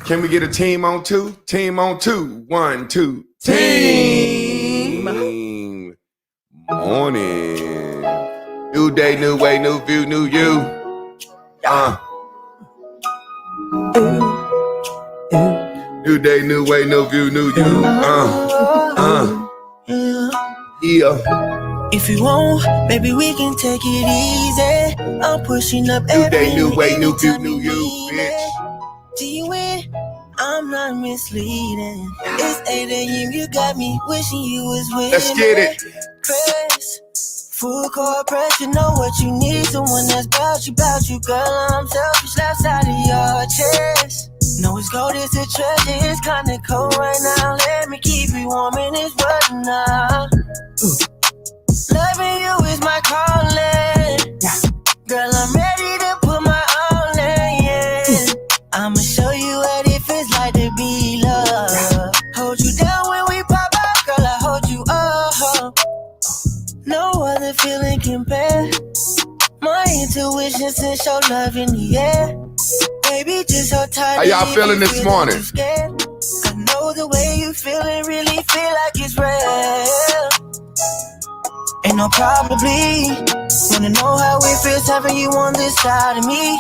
Can we get a team on two? Team on two. 1, 2. Team. Morning. New day, new way, new view, new you. New day, new way, new view, new you. Yeah. If you want, baby, we can take it easy. I'm pushing up new day, new way, new view, new you, bitch. G-Win, I'm not misleading. It's 8 a.m. You got me wishing you was with me. Let's get it. Press, full court press. You know what you need. Someone that's about you, girl. I'm selfish, left side of your chest. No, it's gold, it's a treasure. It's kinda cold right now. Let me keep you warm in this weather now. Loving you is my calling. Girl, I'm ready to put my all in. I'ma show you what it feels like to be loved. Hold you down when we pop out, girl, I hold you up. No other feeling compare. My intuition sends your love in the air. Baby, just so tired. How y'all feeling this morning? I know the way you feeling really feel like it's real. Ain't no probably. Wanna know how it feels having you on this side of me.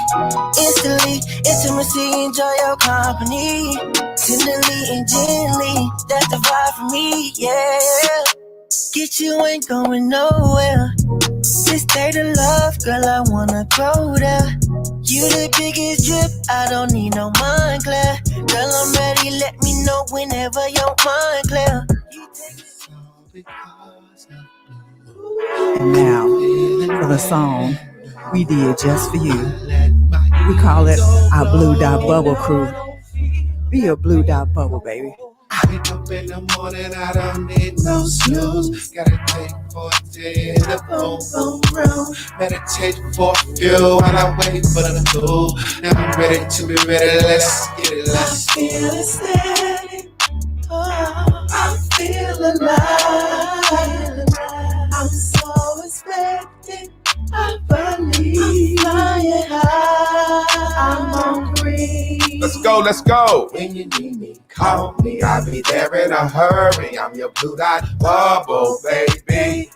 Instantly, intimacy, enjoy your company. Tenderly and gently, that's the vibe for me, yeah. Get you ain't going nowhere. This state of love, girl, I wanna go there. You the biggest drip, I don't need no mind clear. Girl, I'm ready, let me know whenever your mind clear. And now, for the song we did just for you. We call it our Blue Dot Bubble Crew. Be a Blue Dot Bubble, baby. Wake up in the morning, I don't need no snooze. Gotta take 14 to boom, boom, room. Meditate for a few while I wait for the cool. Now I'm ready to be ready, let's get it, let's feel it steady. Oh, I feel alive. I'm so expected. I believe I'm flying high. I'm on green. Let's go, let's go. When you need me, call me. I'll be there in a hurry. I'm your blue dot bubble, baby.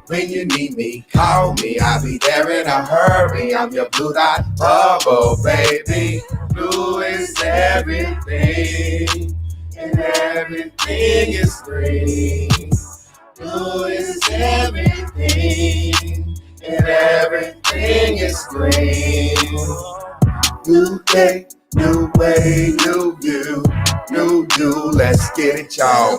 When you need me, call me. I'll be there in a hurry. I'm your blue dot bubble, baby. Blue is everything, and everything is green. Blue is everything, and everything is green. New day, new way, new view, new you. Let's get it, y'all.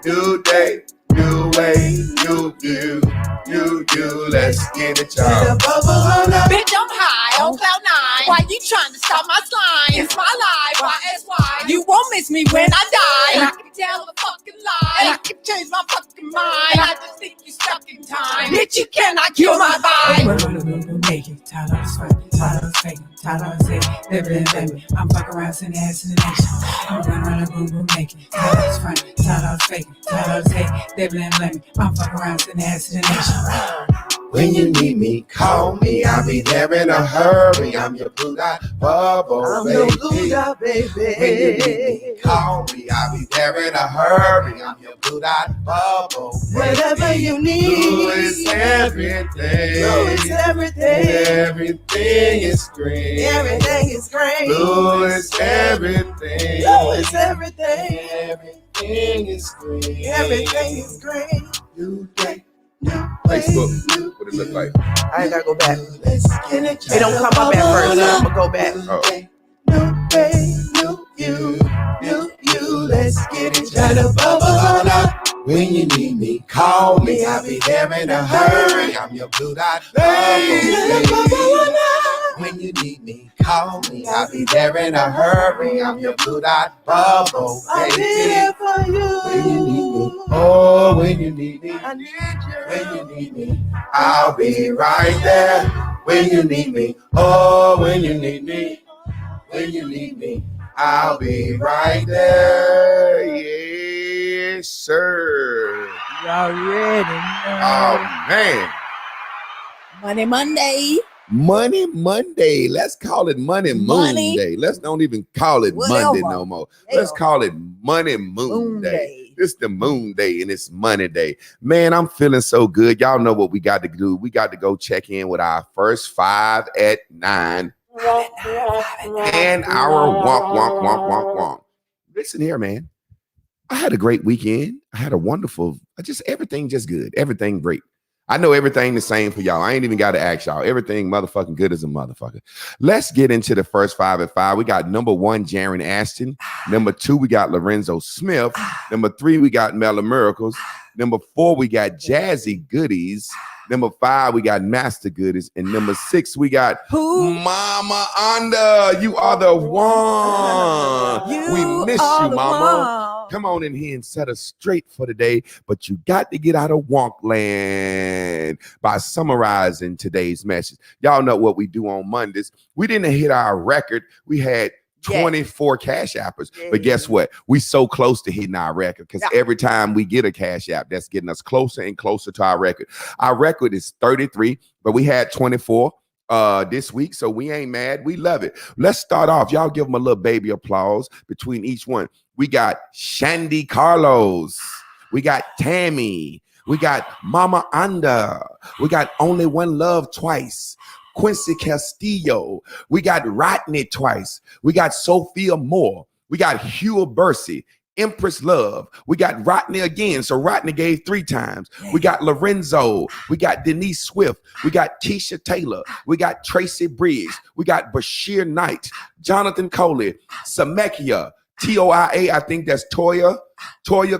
New day, new way, new view, new you. Let's get it, y'all. Bitch, I'm high on cloud 9. Why you trying to stop my slime? It's my life, YSY. You won't miss me when I die. And I can tell a fucking lie. And I can change my fucking mind. I just think you stuck in time. Bitch, you cannot kill my vibe. Naked, tired of sweating, tired of faking, tired of saying, baby, I'm fucking around, sending ass to the nation. I'm running, boom, boom, naked, tired of fronting, tired of faking, tired of saying, baby, I'm fucking around, sending ass to the nation. When you need me, call me. I'll be there in a hurry. I'm your blue dot bubble, baby. Your blue dot, baby. When you need me, call me. I'll be there in a hurry. I'm your blue dot bubble, baby. Whatever you need. Blue is everything. Blue is everything. Everything is green. Everything is green. Blue is everything. Blue is everything. Everything is green. Everything is green. New day. Facebook, what it look like? I ain't gotta go back. Let's get it. It don't come up at first, so I'm gonna go back. Oh. New day, new you. Let's get it. Try to bubble on up. When you need me, call me. I'll be there in a hurry. I'm your blue dot bubble. When you need me, call me. I'll be there in a hurry. I'm your blue dot bubble, I'll be baby. there for you. When you need me, oh, when you need me, I need you. when you need me, I'll be right there. When you need me, oh, when you need me, when you need me, I'll be right there. Yes, sir. You already know. Oh, man. Monday. Money Monday. Let's call it Money Moon Money? Day. Let's don't even call it Monday Whatever. no more. Let's call it Money Moon Day. It's the Moon Day and it's Money Day. Man, I'm feeling so good. Y'all know what we got to do. We got to go check in with our first 5 at 9 and our wonk. Listen here, man. I had a great weekend. I had a wonderful, everything just good. Everything great. I know everything the same for y'all. I ain't even got to ask y'all. Everything motherfucking good as a motherfucker. Let's get into the first 5 at 5. We got number 1, Jaron Ashton. Number 2, we got Lorenzo Smith. Number 3, we got Mela Miracles. Number 4, we got Jazzy Goodies. Number 5, we got Master Goodies. And number 6, we got Who? Mama Anda. You are the one. We miss you, Mama. Come on in here and set us straight for the day, but you got to get out of wonk land by summarizing today's message. Y'all know what we do on Mondays. We didn't hit our record. We had 24 cash appers, but guess what? We so close to hitting our record because every time we get a cash app, that's getting us closer and closer to our record. Our record is 33, but we had 24 this week, so we ain't mad. We love it. Let's start off. Y'all give them a little baby applause between each one. We got Shandy Carlos. We got Tammy. We got Mama Anda. We got Only One Love twice. Quincy Castillo. We got Rodney twice. We got Sophia Moore. We got Hugh Bursey. Empress Love. We got Rodney again. So Rodney gave 3 times. We got Lorenzo. We got Denise Swift. We got Tisha Taylor. We got Tracy Briggs. We got Bashir Knight. Jonathan Coley. Samekia. Toia. I think that's Toya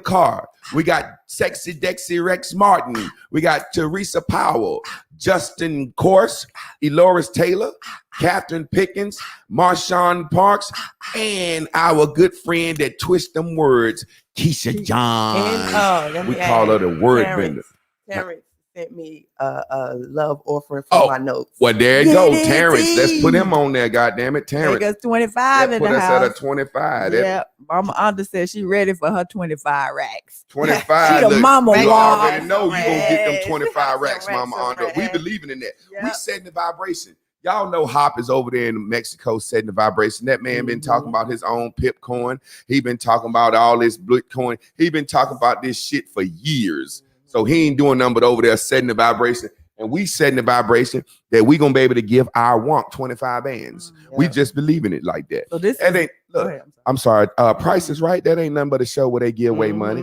Carr. We got Sexy Dexy Rex Martin. We got Teresa Powell. Justin Corse. Eloris Taylor. Catherine Pickens. Marshawn Parks. And our good friend that twists them words, Keisha John. We call her the word bender. Terrence sent me a love offering for my notes. Well, there you go, Terrence. Let's put him on there, goddammit. Terrence. Take us 25 in put the us house. at a 25. Yeah, Mama Anda said she ready for her 25 racks. 25. She the look, mama you wall. already know you gonna get them 25 Yes. racks, Mama Anda. We believing in that. Yep. We setting the vibration. Y'all know Hop is over there in Mexico setting the vibration. That man been talking about his own pip coin. He been talking about all this Bitcoin. He been talking about this shit for years. So he ain't doing nothing but over there setting the vibration. And we setting the vibration that we gonna be able to give our wonk 25 bands. We just believe in it like that. So this And is, look, I'm sorry. Price is Right. That ain't nothing but a show where they give away money.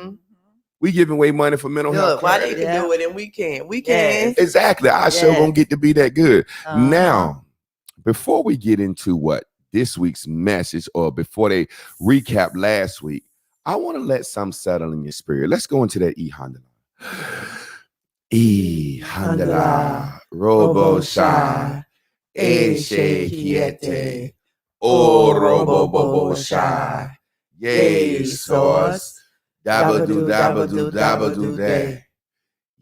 We giving away money for mental health. Look, why they can do it and we can't? We can. Exactly. Our show gonna get to be that good. Uh-huh. Now, before we get into what this week's message, or before they recap last week, I want to let some settle in your spirit. Let's go into that E Honda. E Honda Robo Sha E Shekiete O Robo Bobo Sha Yay Sauce Dabba-doo Dabba-doo Dabba-doo Day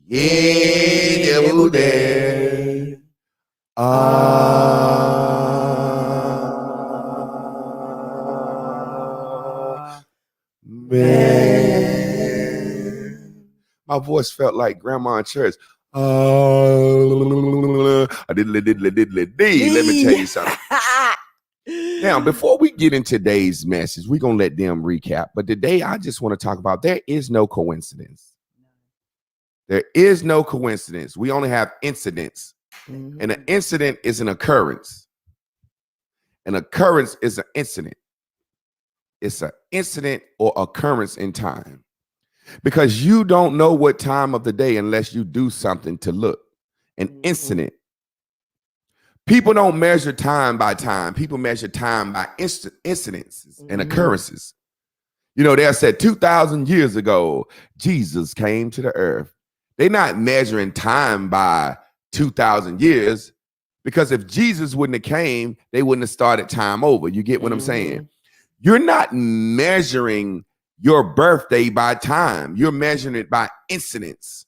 Yay Dabba-doo Day Man. My voice felt like grandma in church. Let me tell you something. Now, before we get into today's message, we're going to let them recap. But today, I just want to talk about there is no coincidence. There is no coincidence. We only have incidents. And an incident is an occurrence. An occurrence is an incident. It's an incident or occurrence in time. Because you don't know what time of the day unless you do something to look. An incident. People don't measure time by time. People measure time by incidents and occurrences. You know, they said 2,000 years ago, Jesus came to the earth. They're not measuring time by 2,000 years, because if Jesus wouldn't have came, they wouldn't have started time over. You get what I'm saying? You're not measuring your birthday by time. You're measuring it by incidents.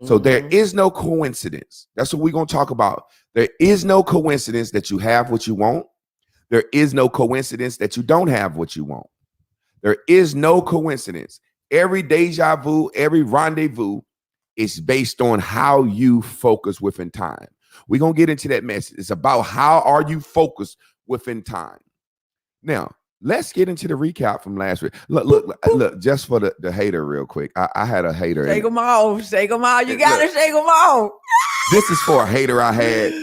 So there is no coincidence. That's what we're going to talk about. There is no coincidence that you have what you want. There is no coincidence that you don't have what you want. There is no coincidence. Every deja vu, every rendezvous is based on how you focus within time. We're going to get into that message. It's about how are you focused within time. Now, let's get into the recap from last week. Look, just for the hater real quick. I had a hater. Shake them off. Shake them off. You got to shake them off. This is for a hater I had.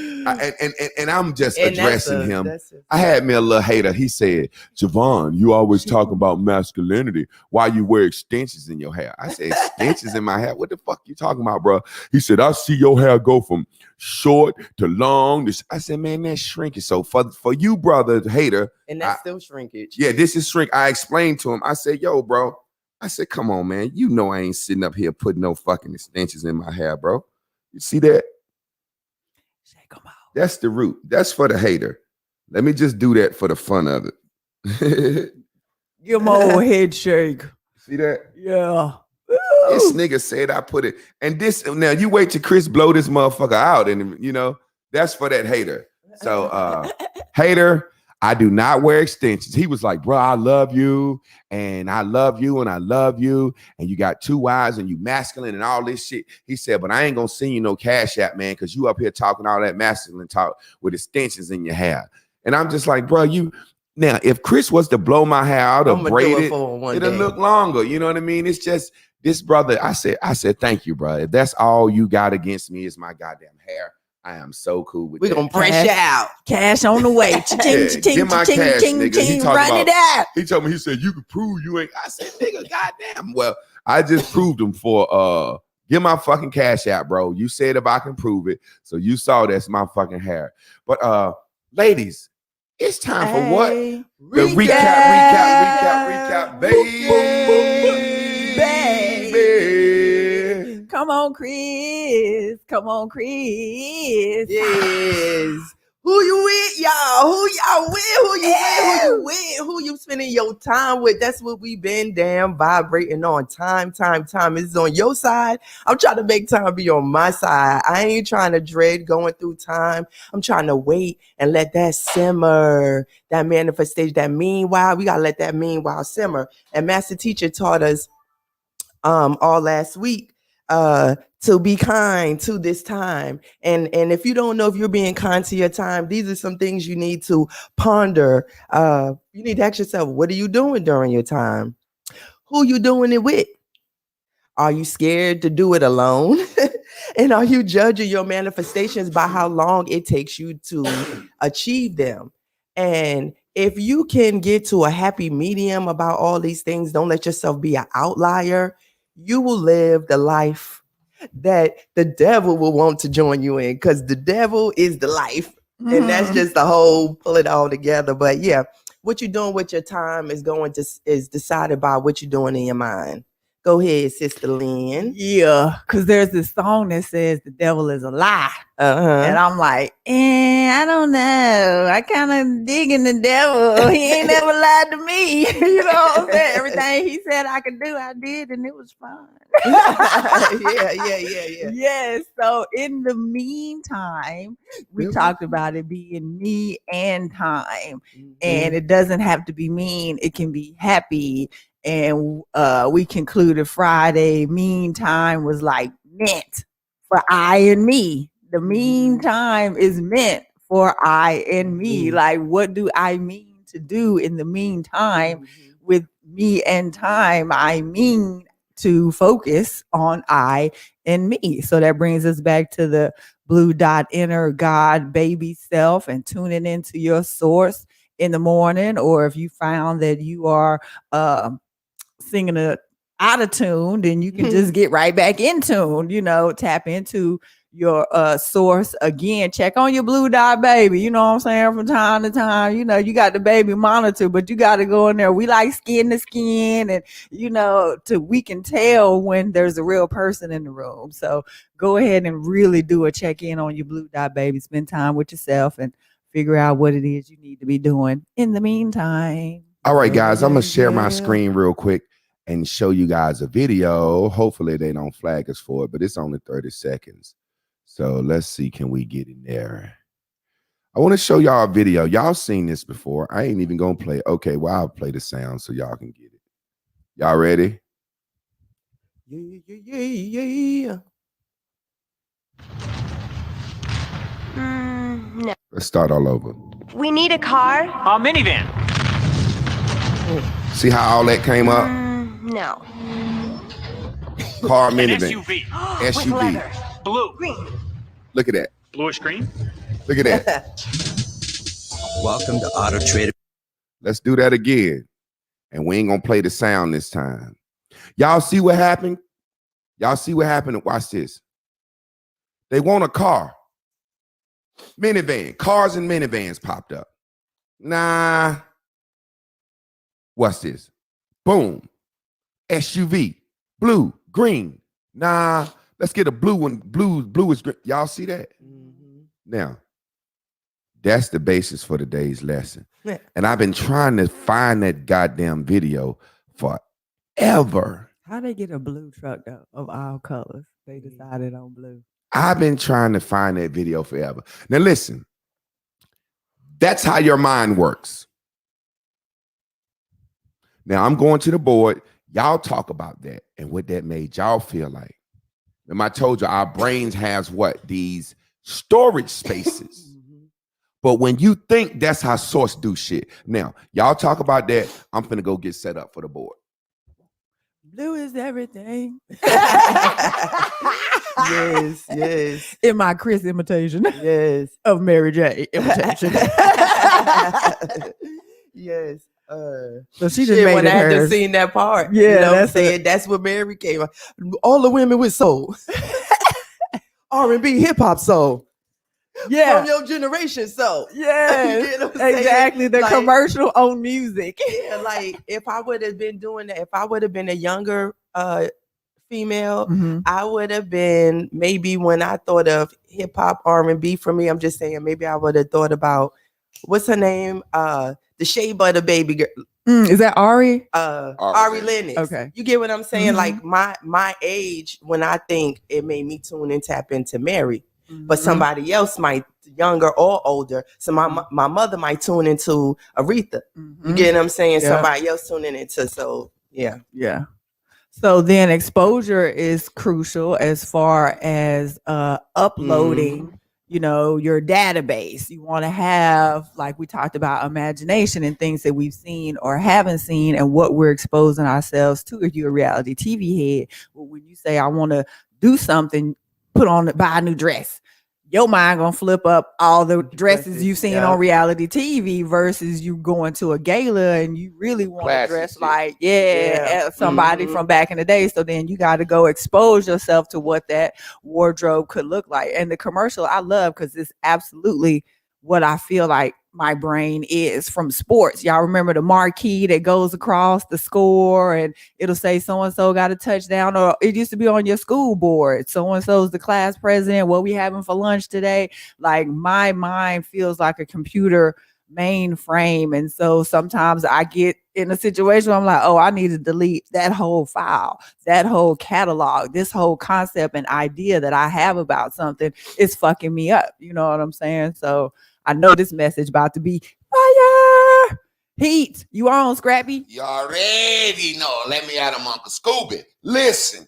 And I'm just addressing him. I had me a little hater. He said, Javon, you always talk about masculinity. Why you wear extensions in your hair? I said, extensions in my hair? What the fuck you talking about, bro? He said, I see your hair go from short to long. I said, man, that's shrinkage. So for you, brother, hater. And that's still shrinkage. Yeah, this is shrink. I explained to him. I said, yo, bro. I said, come on, man. You know I ain't sitting up here putting no fucking extensions in my hair, bro. You see that? Shake them out. That's the root. That's for the hater. Let me just do that for the fun of it. Give him a old head shake. See that? Yeah. This nigga said I put it. And this, now you wait till Chris blow this motherfucker out. And, you know, that's for that hater. So, hater, I do not wear extensions. He was like, bro, I love you. And I love you. And I love you. And you got 2 eyes and you masculine and all this shit. He said, but I ain't going to send you no Cash App, man, because you up here talking all that masculine talk with extensions in your hair. And I'm just like, bro, now, if Chris was to blow my hair out or braid it, it'll look longer. You know what I mean? It's just this brother. I said, thank you, bro. If that's all you got against me is my goddamn hair, I am so cool with We're going to press you out. Cash on the way. Get my cash, nigga. He run it out. He told me, he said, you can prove you ain't. I said, nigga, goddamn. Well, I just proved him for, get my fucking cash out, bro. You said if I can prove it. So you saw that's my fucking hair. But, ladies, it's time for what? The recap, baby. Come on, Chris. Yes. Who you with, y'all? Who y'all with? Who you spending your time with? That's what we been damn vibrating on. Time. Is on your side. I'm trying to make time be on my side. I ain't trying to dread going through time. I'm trying to wait and let that simmer. That manifestation, that meanwhile, we gotta let that meanwhile simmer. And Master Teacher taught us all last week to be kind to this time. And if you don't know if you're being kind to your time, these are some things you need to ponder. You need to ask yourself, what are you doing during your time? Who you doing it with? Are you scared to do it alone? And are you judging your manifestations by how long it takes you to achieve them? And if you can get to a happy medium about all these things, don't let yourself be an outlier. You will live the life that the devil will want to join you in, because the devil is the life. Mm-hmm. And that's just the whole pull it all together. But yeah, what you're doing with your time is decided by what you're doing in your mind. Go ahead, Sister Lynn. Yeah, because there's this song that says the devil is a lie. And I'm like, I don't know. I kind of digging the devil. He ain't never lied to me. You know what I'm saying? Everything he said I could do, I did, and it was fun. Yeah. Yes. So in the meantime, we talked about it being me and time. Mm-hmm. And it doesn't have to be mean. It can be happy. And we concluded Friday, meantime was like meant for I and me. The meantime is meant for I and me. Mm-hmm. Like, what do I mean to do in the meantime? Mm-hmm. With me and time, I mean to focus on I and me. So that brings us back to the blue dot inner God baby self and tuning into your source in the morning. Or if you found that you are singing out of tune, then you can just get right back in tune, tap into your source again. Check on your blue dot baby, you know what I'm saying, from time to time. You got the baby monitor, but you got to go in there. We like skin to skin, and we can tell when there's a real person in the room. So go ahead and really do a check-in on your blue dot baby. Spend time with yourself and figure out what it is you need to be doing in the meantime. All right, guys, I'm going to share my screen real quick and show you guys a video. Hopefully they don't flag us for it, but it's only 30 seconds. So let's see, can we get in there? I want to show y'all a video. Y'all seen this before. I ain't even going to play. Okay, well, I'll play the sound so y'all can get it. Y'all ready? Yeah. No. Let's start all over. We need a car? A minivan. See how all that came up? No. Car, An minivan. SUV. With SUV. leather. Blue. Green. Look at that. Bluish green. Look at that. Welcome to Auto Trader. Let's do that again. And we ain't gonna play the sound this time. Y'all see what happened? Y'all see what happened? Watch this. They want a car. Minivan. Cars and minivans popped up. Nah. What's this? Boom. SUV. Blue. Green. Nah. Let's get a blue one. Blue is green. Y'all see that? Mm-hmm. Now, that's the basis for today's lesson. Yeah. And I've been trying to find that goddamn video forever. How they get a blue truck though of all colors? They decided on blue. I've been trying to find that video forever. Now listen, that's how your mind works. Now I'm going to the board. Y'all talk about that and what that made y'all feel like. And I told you our brains has what? These storage spaces. But when you think, that's how Source do shit. Now, y'all talk about that. I'm finna go get set up for the board. Blue is everything. Yes, yes. In my Chris imitation. Yes. Of Mary J imitation. Yes. So she just made when it I had hers. to seen that part. Yeah, you know what I'm that's saying? That's what Mary came up. All the women with soul. R&B, hip hop soul. Yeah. From your generation soul. Yeah. You know what I'm exactly. saying? The Like, commercial on music. Yeah, like if I would have been doing that, if I would have been a younger female, I would have been, maybe when I thought of hip hop R&B for me, I'm just saying maybe I would have thought about, what's her name? The Shea Butter baby girl. Is that Ari? Ari Lennox. Okay. You get what I'm saying? Like my age, when I think, it made me tune and tap into Mary. But somebody else might, younger or older. So my mother might tune into Aretha. You get what I'm saying? Yeah. Somebody else tuning into, so yeah. Yeah. So then exposure is crucial as far as uploading, you know, your database. You want to have, like we talked about, imagination and things that we've seen or haven't seen and what we're exposing ourselves to. If you're a reality TV head, well, when you say, I want to do something, buy a new dress, your mind gonna flip up all the dresses you've seen on reality TV versus you going to a gala and you really want to dress like somebody from back in the day. So then you got to go expose yourself to what that wardrobe could look like. And the commercial I love because it's absolutely what I feel like my brain is from sports. Y'all remember the marquee that goes across the score and it'll say so-and-so got a touchdown, or it used to be on your school board. So-and-so's the class president. What we having for lunch today? Like my mind feels like a computer mainframe. And so sometimes I get in a situation where I'm like, oh, I need to delete that whole file, that whole catalog, this whole concept and idea that I have about something is fucking me up. You know what I'm saying? So I know this message about to be fire. Heat. You on, Scrappy? You already know. Let me at him, Uncle Scooby. Listen.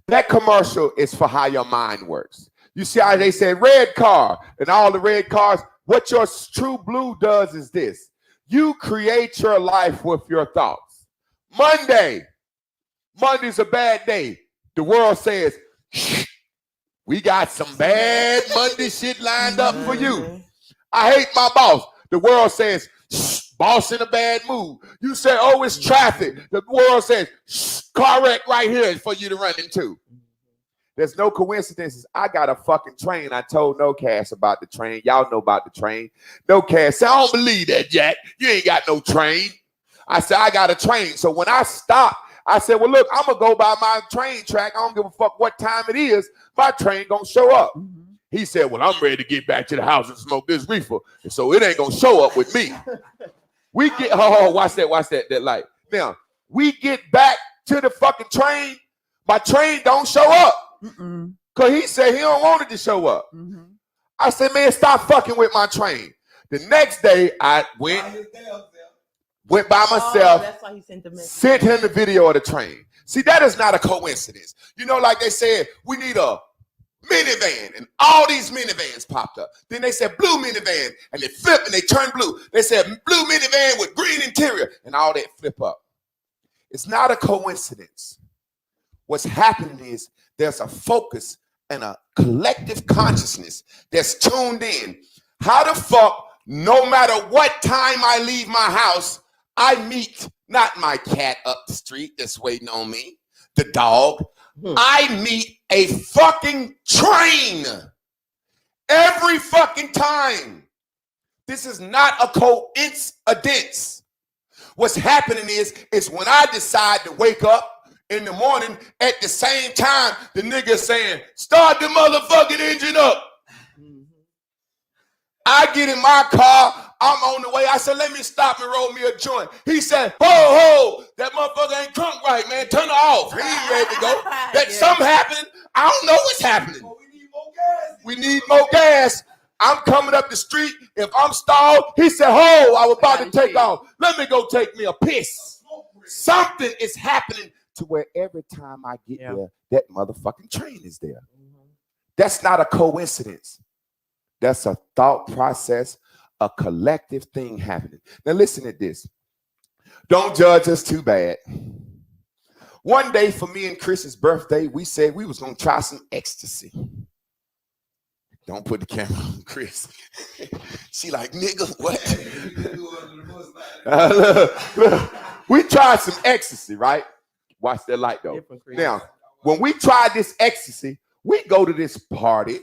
That commercial is for how your mind works. You see how they say red car and all the red cars. What your true blue does is this. You create your life with your thoughts. Monday's a bad day. The world says, we got some bad Monday shit lined up for you. I hate my boss. The world says, boss in a bad mood. You say, oh, it's traffic. The world says, car wreck right here for you to run into. There's no coincidences. I got a fucking train. I told No Cash about the train. Y'all know about the train. No Cash said, I don't believe that, Jack. You ain't got no train. I said, I got a train. So when I stopped, I said, well, look, I'm going to go by my train track. I don't give a fuck what time it is. My train going to show up. He said, well, I'm ready to get back to the house and smoke this reefer. And so it ain't going to show up with me. We get, watch that light. Now, we get back to the fucking train. My train don't show up. Because he said he don't want it to show up. I said, man, stop fucking with my train. The next day, I went by myself, that's why he sent him the video of the train. See, that is not a coincidence. You know, like they said, we need a minivan, and all these minivans popped up. Then they said blue minivan, and they flipped and they turned blue. They said blue minivan with green interior, and all that flip up. It's not a coincidence. What's happening is there's a focus and a collective consciousness that's tuned in. How the fuck, no matter what time I leave my house, I meet not my cat up the street that's waiting on me, the dog. I meet a fucking train every fucking time. This is not a coincidence. What's happening is when I decide to wake up in the morning at the same time, the nigga saying, start the motherfucking engine up. I get in my car, I'm on the way. I said, let me stop and roll me a joint. He said, ho, that motherfucker ain't crunk right, man. Turn it off. He ain't ready to go. That something happened. I don't know what's happening. We need more gas. I'm coming up the street. If I'm stalled, he said, ho, I was about to take off. Let me go take me a piss. Something is happening to where every time I get there, that motherfucking train is there. That's not a coincidence. That's a thought process, a collective thing happening. Now listen to this. Don't judge us too bad. One day for me and Chris's birthday, we said we was going to try some ecstasy. Don't put the camera on Chris. She like, nigga, what? Look, we tried some ecstasy, right? Watch that light though. Now, when we tried this ecstasy, we go to this party.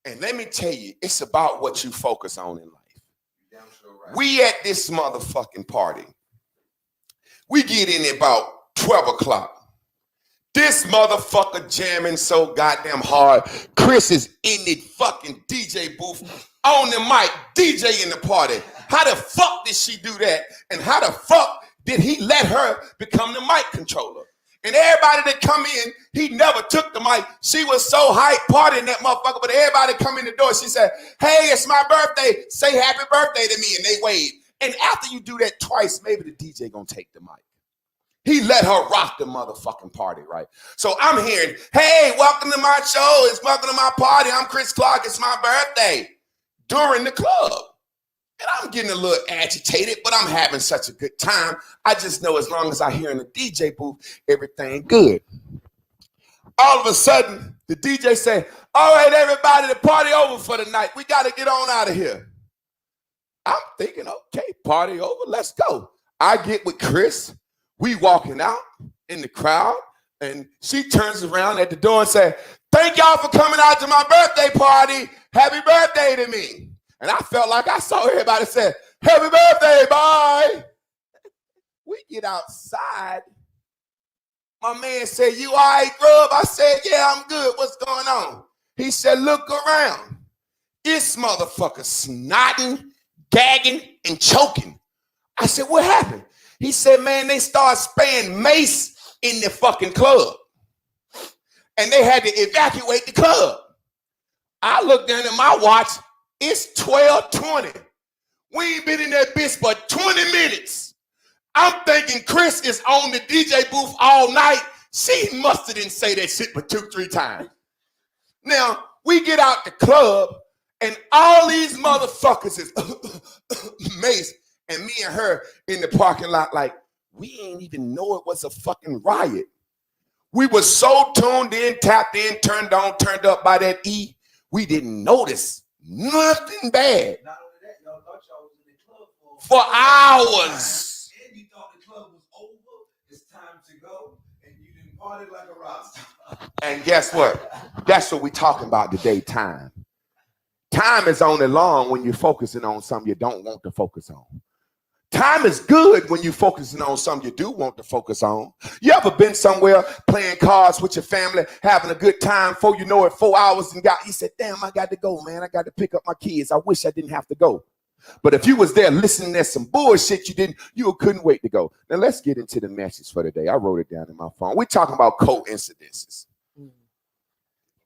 And let me tell you, it's about what you focus on in life. We at this motherfucking party. We get in about 12 o'clock. This motherfucker jamming so goddamn hard. Chris is in the fucking DJ booth on the mic, DJ in the party. How the fuck did she do that? And how the fuck did he let her become the mic controller? And everybody that come in, he never took the mic. She was so hyped partying that motherfucker, but everybody come in the door. She said, hey, it's my birthday. Say happy birthday to me. And they wave. And after you do that twice, maybe the DJ gonna take the mic. He let her rock the motherfucking party, right? So I'm hearing, hey, welcome to my show. It's welcome to my party. I'm Chris Clark. It's my birthday. During the club. And I'm getting a little agitated, but I'm having such a good time. I just know as long as I hear in the DJ booth, everything good. All of a sudden, the DJ say, all right, everybody, the party over for the night. We got to get on out of here. I'm thinking, okay, party over. Let's go. I get with Chris. We walking out in the crowd, and she turns around at the door and say, thank y'all for coming out to my birthday party. Happy birthday to me. And I felt like I saw everybody say, happy birthday, boy. We get outside. My man said, you all right, Grub? I said, yeah, I'm good. What's going on? He said, look around. This motherfucker snotting, gagging, and choking. I said, what happened? He said, man, they started spraying mace in the fucking club. And they had to evacuate the club. I looked down at my watch. It's 12:20. We ain't been in that bitch for 20 minutes. I'm thinking Chris is on the DJ booth all night. She must have didn't say that shit but 2-3 times. Now, we get out the club, and all these motherfuckers is Mace, and me and her in the parking lot like, we ain't even know it was a fucking riot. We were so tuned in, tapped in, turned on, turned up by that E, we didn't notice nothing bad. Not only that, y'all thought y'all was in the club for hours. And you thought the club was over. It's time to go. And you didn't party like a rock star. And guess what? That's what we're talking about today, time. Time is only long when you're focusing on something you don't want to focus on. Time is good when you're focusing on something you do want to focus on. You ever been somewhere playing cards with your family, having a good time, before you know it, 4 hours and you said, damn, I got to go, man. I got to pick up my kids. I wish I didn't have to go. But if you was there listening to some bullshit you couldn't wait to go. Now let's get into the message for today. I wrote it down in my phone. We're talking about coincidences.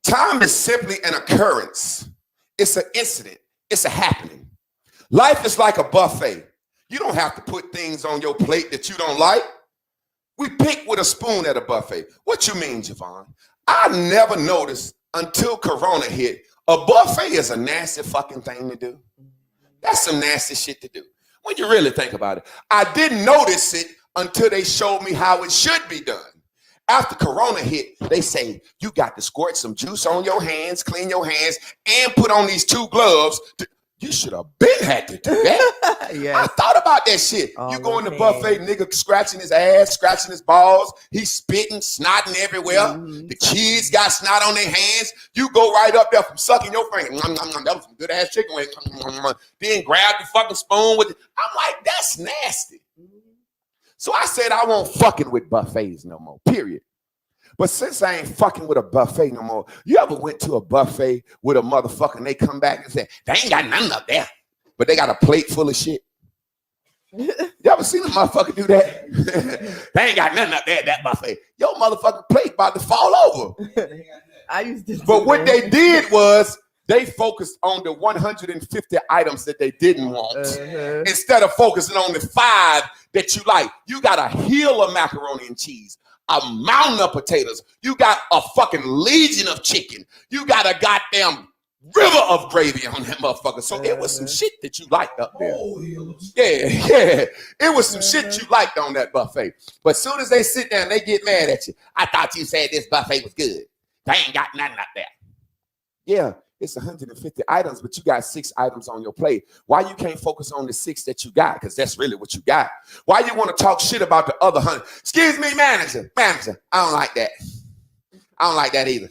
Time is simply an occurrence. It's an incident. It's a happening. Life is like a buffet. You don't have to put things on your plate that you don't like. We pick with a spoon at a buffet. What you mean, Javon? I never noticed until Corona hit, a buffet is a nasty fucking thing to do. That's some nasty shit to do. When you really think about it. I didn't notice it until they showed me how it should be done. After Corona hit, they say, you got to squirt some juice on your hands, clean your hands, and put on these 2 gloves. You should have been had to do that. Yes. I thought about that shit. All you go in the hands. buffet, nigga scratching his ass, scratching his balls. He's spitting, snotting everywhere. Mhm. The kids got snot on their hands. You go right up there from sucking your finger. That was some good ass chicken wing. Then grab the fucking spoon with it. I'm like, that's nasty. So I said I won't fucking with buffets no more, period. But since I ain't fucking with a buffet no more, you ever went to a buffet with a motherfucker and they come back and say, they ain't got nothing up there, but they got a plate full of shit? You ever seen a motherfucker do that? They ain't got nothing up there at that buffet. Your motherfucking plate about to fall over. I used to. But what they did was they focused on the 150 items that they didn't want instead of focusing on the 5 that you like. You got a hill of macaroni and cheese, a mountain of potatoes. You got a fucking legion of chicken. You got a goddamn river of gravy on that motherfucker. So it was some shit that you liked up there. Yeah. It was some shit you liked on that buffet. But as soon as they sit down, they get mad at you. I thought you said this buffet was good. They ain't got nothing up there. Yeah, it's 150 items, but you got 6 items on your plate. Why you can't focus on the 6 that you got? Because that's really what you got. Why you want to talk shit about the other 100? Excuse me, manager. I don't like that. I don't like that either.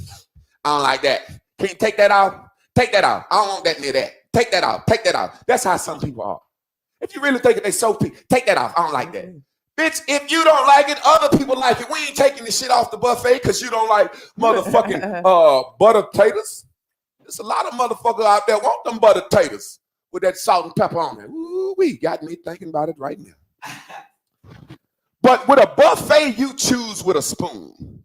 I don't like that. Can you take that off? Take that off. I don't want that near that. Take that off. Take that off. That's how some people are. If you really think it, they so take that off. I don't like that. Bitch, if you don't like it, other people like it. We ain't taking the shit off the buffet because you don't like motherfucking butter taters. There's a lot of motherfuckers out there want them butter taters with that salt and pepper on it. Ooh, we got me thinking about it right now. But with a buffet, you choose with a spoon.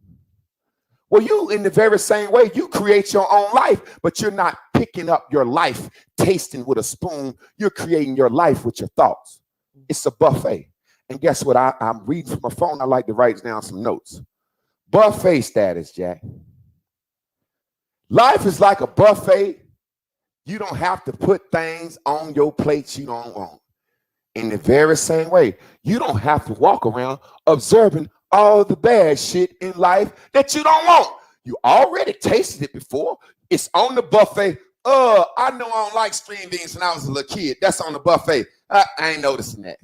Well, you, in the very same way, you create your own life, but you're not picking up your life, tasting with a spoon. You're creating your life with your thoughts. It's a buffet. And guess what? I'm reading from my phone. I like to write down some notes. Buffet status, Jack. Life is like a buffet. You don't have to put things on your plates you don't want. In the very same way, you don't have to walk around observing all the bad shit in life that you don't want. You already tasted it before. It's on the buffet. I know I don't like string beans when I was a little kid. That's on the buffet. I ain't noticing that.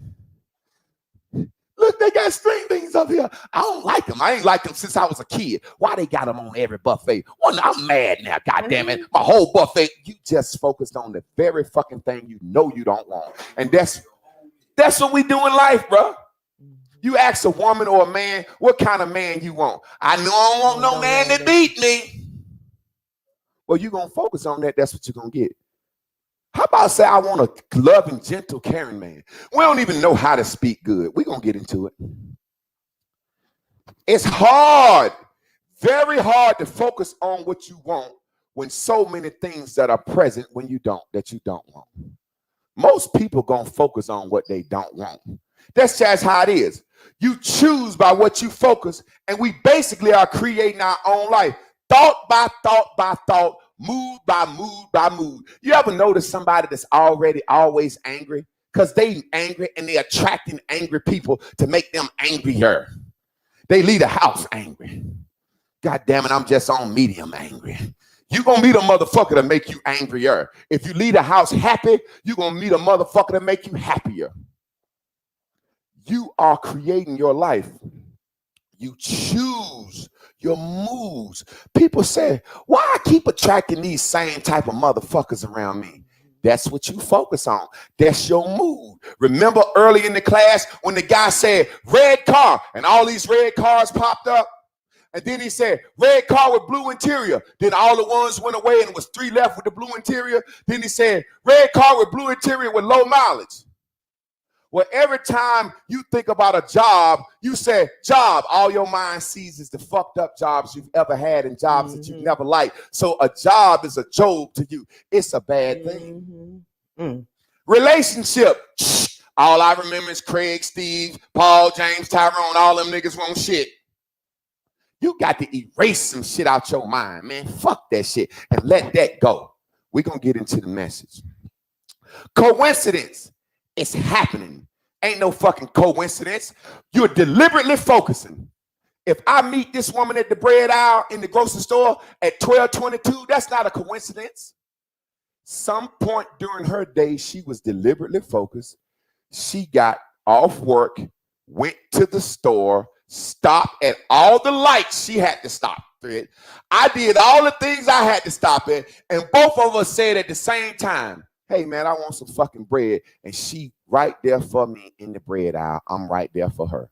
Look, they got string beans up here. I don't like them. I ain't liked them since I was a kid. Why they got them on every buffet? Well, I'm mad now, goddamn it. My whole buffet, you just focused on the very fucking thing you know you don't want. And that's what we do in life, bro. You ask a woman or a man, what kind of man you want? I know I don't want no man that beat me. Well, you're going to focus on that. That's what you're going to get. How about say I want a loving, gentle, caring man? We don't even know how to speak good. We're going to get into it. It's hard, very hard to focus on what you want when so many things that are present when you don't want. Most people going to focus on what they don't want. That's just how it is. You choose by what you focus, and we basically are creating our own life. Thought by thought by thought, mood by mood by mood. You ever notice somebody that's already always angry? Because they angry and they're attracting angry people to make them angrier. They leave the house angry. God damn it, I'm just on medium angry. You're going to meet a motherfucker to make you angrier. If you leave the house happy, you're going to meet a motherfucker to make you happier. You are creating your life. You choose your moves. People say, why I keep attracting these same type of motherfuckers around me? That's what you focus on. That's your mood. Remember early in the class when the guy said, red car, and all these red cars popped up? And then he said, red car with blue interior. Then all the ones went away and it was 3 left with the blue interior. Then he said, red car with blue interior with low mileage. Well, every time you think about a job, you say, job, all your mind sees is the fucked up jobs you've ever had and jobs that you've never liked. So a job is a job to you. It's a bad thing. Relationship. All I remember is Craig, Steve, Paul, James, Tyrone, all them niggas want shit. You got to erase some shit out your mind, man. Fuck that shit and let that go. We're going to get into the message. Coincidence is happening. Ain't no fucking coincidence. You're deliberately focusing. If I meet this woman at the bread aisle in the grocery store at 12:22, that's not a coincidence. Some point during her day, she was deliberately focused. She got off work, went to the store, stopped at all the lights she had to stop at. I did all the things I had to stop at, and both of us said at the same time, hey, man, I want some fucking bread. And she right there for me in the bread aisle. I'm right there for her.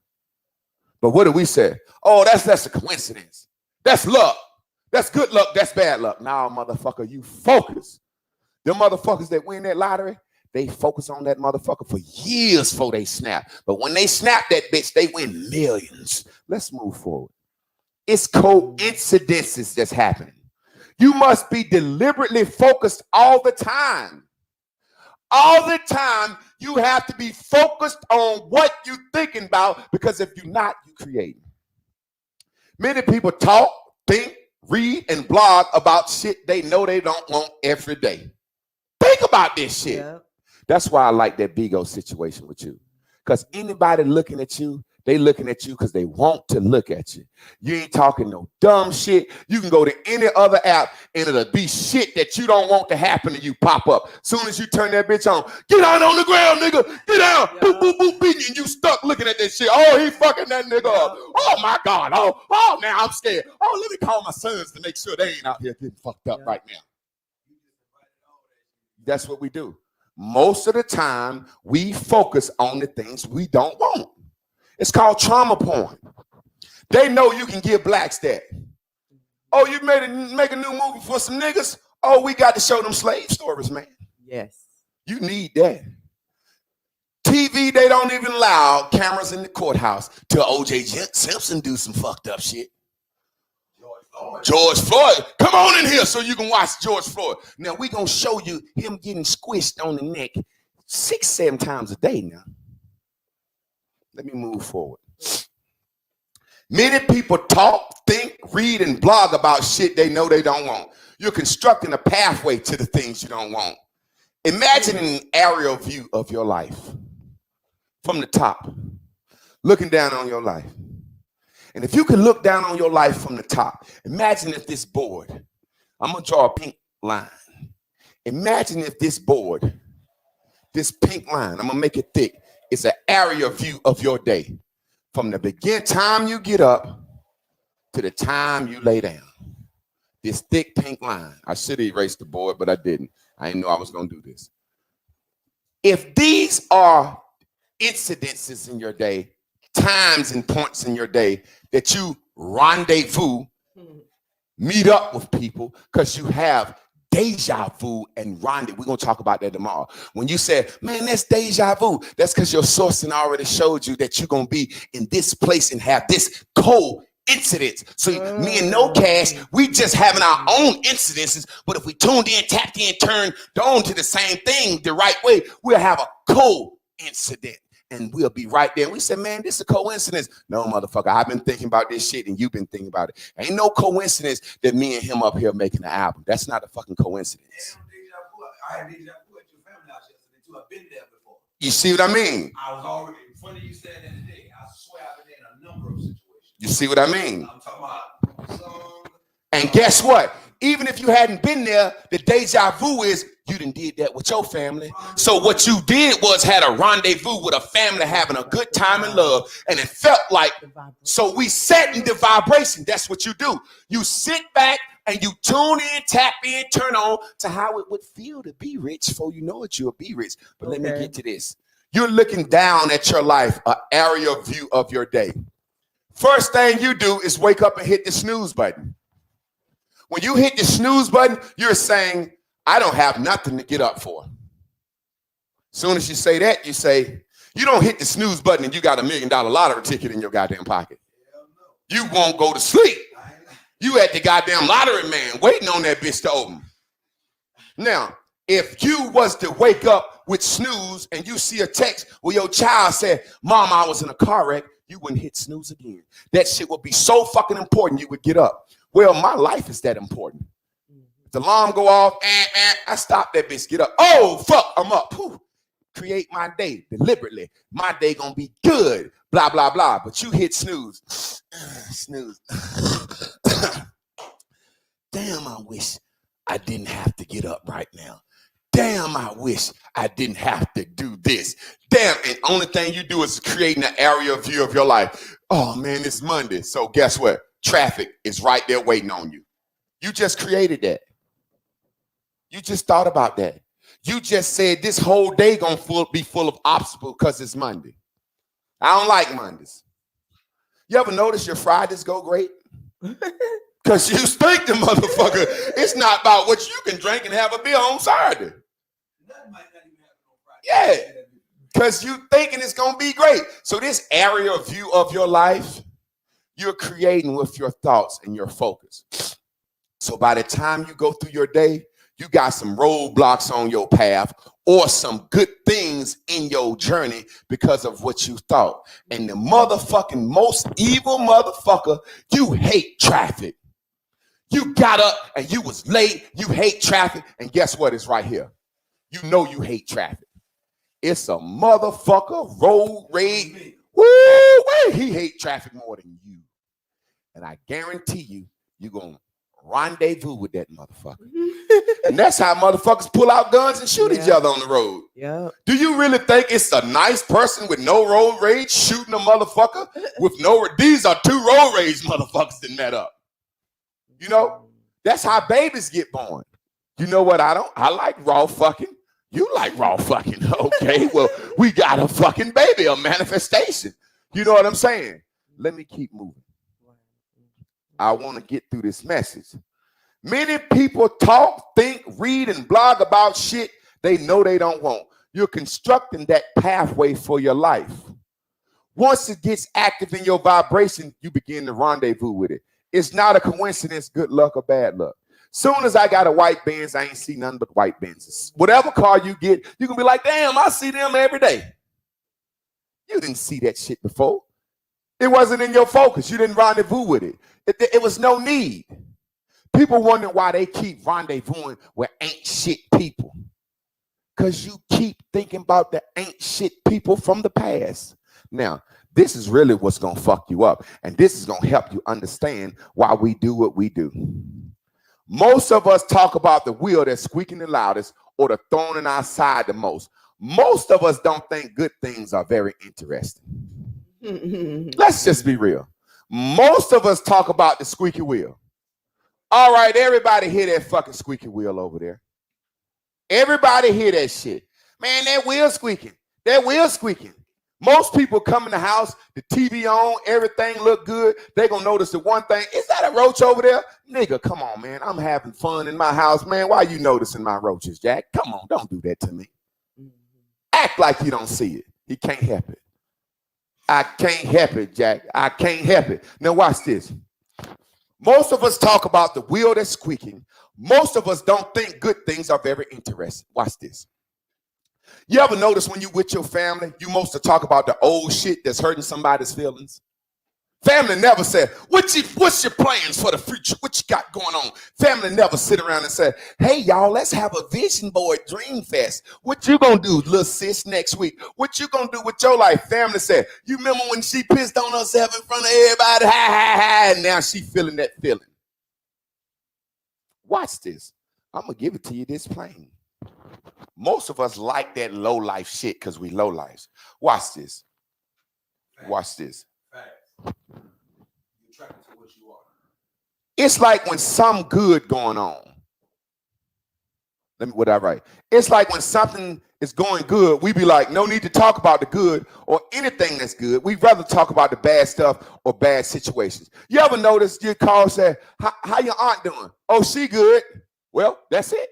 But what do we say? Oh, that's a coincidence. That's luck. That's good luck. That's bad luck. Nah, motherfucker, you focus. Them motherfuckers that win that lottery, they focus on that motherfucker for years before they snap. But when they snap that bitch, they win millions. Let's move forward. It's coincidences that's happening. You must be deliberately focused all the time. All the time, you have to be focused on what you're thinking about, because if you're not, you create. Many people talk, think, read, and blog about shit they know they don't want every day. Think about this shit. Yeah. That's why I like that Bigo situation with you. Because anybody looking at you, they looking at you because they want to look at you. You ain't talking no dumb shit. You can go to any other app and it'll be shit that you don't want to happen to you pop up. Soon as you turn that bitch on, get out on the ground, nigga. Get down. Yeah. Boop, boop, boop, beat you. And you stuck looking at that shit. Oh, he fucking that nigga up. Oh, my God. Oh, now I'm scared. Oh, let me call my sons to make sure they ain't out here getting fucked up right now. That's what we do. Most of the time, we focus on the things we don't want. It's called trauma porn. They know you can give blacks that. Oh, you make a new movie for some niggas? Oh, we got to show them slave stories, man. Yes. You need that. TV, they don't even allow cameras in the courthouse till O.J. Simpson do some fucked up shit. George Floyd, come on in here so you can watch George Floyd. Now, we're going to show you him getting squished on the neck 6-7 times a day now. Let me move forward. Many people talk, think, read, and blog about shit they know they don't want. You're constructing a pathway to the things you don't want. Imagine an aerial view of your life from the top, looking down on your life. And if you can look down on your life from the top, imagine if this board, I'm going to draw a pink line. Imagine if this board, this pink line, I'm going to make it thick. It's an area view of your day. From the time you get up to the time you lay down. This thick pink line. I should have erased the board, but I didn't. I didn't know I was going to do this. If these are incidences in your day, times and points in your day that you rendezvous, meet up with people because you have deja vu and rendezvous. We're going to talk about that tomorrow. When you said, man, that's deja vu, that's because your sourcing already showed you that you're going to be in this place and have this coincidence. So me and No Cash, we just having our own incidences, but if we tuned in, tapped in, turned on to the same thing the right way, we'll have a coincidence. And we'll be right there. We said, man, this is a coincidence. No, motherfucker, I've been thinking about this shit and you've been thinking about it. Ain't no coincidence that me and him up here making an album. That's not a fucking coincidence. I had deja vu at your family house yesterday too. I've been there before. You see what I mean? I was already, funny you said that today. I swear I've been in a number of situations. You see what I mean? I'm talking about. And guess what? Even if you hadn't been there, the deja vu is you done did that with your family. So what you did was had a rendezvous with a family having a good time and love, and it felt like, so we set in the vibration. That's what you do. You sit back and you tune in, tap in, turn on to how it would feel to be rich. Before you know it, you'll be rich. But let me get to this. You're looking down at your life, an aerial view of your day. First thing you do is wake up and hit the snooze button. When you hit the snooze button, you're saying, I don't have nothing to get up for. Soon as you say that, you say, you don't hit the snooze button and you got $1 million lottery ticket in your goddamn pocket. You won't go to sleep. You at the goddamn lottery man waiting on that bitch to open. Now, if you was to wake up with snooze and you see a text where your child said, Mom, I was in a car wreck, you wouldn't hit snooze again. That shit would be so fucking important you would get up. Well, my life is that important. If the alarm go off, I stop that bitch, get up. Oh, fuck, I'm up. Whew. Create my day deliberately. My day gonna be good, blah, blah, blah. But you hit snooze. Snooze. Damn, I wish I didn't have to get up right now. Damn, I wish I didn't have to do this. Damn, and only thing you do is creating an area view of your life. Oh man, it's Monday. So guess what? Traffic is right there waiting on you. You just created that. You just thought about that. You just said this whole day gonna be full of obstacles because it's Monday. I don't like Mondays. You ever notice your Fridays go great? Because you think the motherfucker, it's not about what you can drink and have a beer on Saturday. Yeah, because you thinking it's going to be great. So this area of view of your life, you're creating with your thoughts and your focus. So by the time you go through your day, you got some roadblocks on your path or some good things in your journey because of what you thought. And the motherfucking most evil motherfucker, you hate traffic. You got up and you was late. You hate traffic. And guess what? It's right here. You know you hate traffic. It's a motherfucker road rage. Woo! He hate traffic more than you. And I guarantee you, you're going to rendezvous with that motherfucker. And that's how motherfuckers pull out guns and shoot each other on the road. Yeah. Do you really think it's a nice person with no road rage shooting a motherfucker with no? These are two road rage motherfuckers that met up. You know, that's how babies get born. You know what? I like raw fucking. You like raw fucking. Okay, well, we got a fucking baby, a manifestation. You know what I'm saying? Let me keep moving. I want to get through this message. Many people talk, think, read, and blog about shit they know they don't want. You're constructing that pathway for your life. Once it gets active in your vibration, you begin to rendezvous with it. It's not a coincidence, good luck or bad luck. Soon as I got a white Benz, I ain't see nothing but white Benzes. Whatever car you get, you can be like, damn, I see them every day. You didn't see that shit before. It wasn't in your focus. You didn't rendezvous with it. It was no need. People wonder why they keep rendezvousing with ain't shit people. Because you keep thinking about the ain't shit people from the past. Now, this is really what's going to fuck you up. And this is going to help you understand why we do what we do. Most of us talk about the wheel that's squeaking the loudest or the thorn in our side the most. Most of us don't think good things are very interesting. Let's just be real. Most of us talk about the squeaky wheel. All right, everybody hear that fucking squeaky wheel over there. Everybody hear that shit. Man, that wheel squeaking. That wheel squeaking. Most people come in the house, the TV on, everything look good. They gonna notice the one thing. Is that a roach over there? Nigga, come on, man. I'm having fun in my house, man. Why you noticing my roaches, Jack? Come on, don't do that to me. Act like you don't see it. He can't help it. I can't help it, Jack. I can't help it. Now watch this. Most of us talk about the wheel that's squeaking. Most of us don't think good things are very interesting. Watch this. You ever notice when you with your family, you mostly talk about the old shit that's hurting somebody's feelings? Family never said, what's your plans for the future? What you got going on? Family never sit around and say, hey, y'all, let's have a vision board dream fest. What you gonna do, little sis, next week? What you gonna do with your life? Family said, you remember when she pissed on herself in front of everybody? Ha, ha, ha. And now she feeling that feeling. Watch this. I'm gonna give it to you this plain. Most of us like that low life shit because we low lives. Watch this. Watch this. You're attracted to what you are. It's like when something good going on. What I write? It's like when something is going good, we be like, no need to talk about the good or anything that's good. We'd rather talk about the bad stuff or bad situations. You ever notice your call and say, how your aunt doing? Oh, she good. Well, that's it.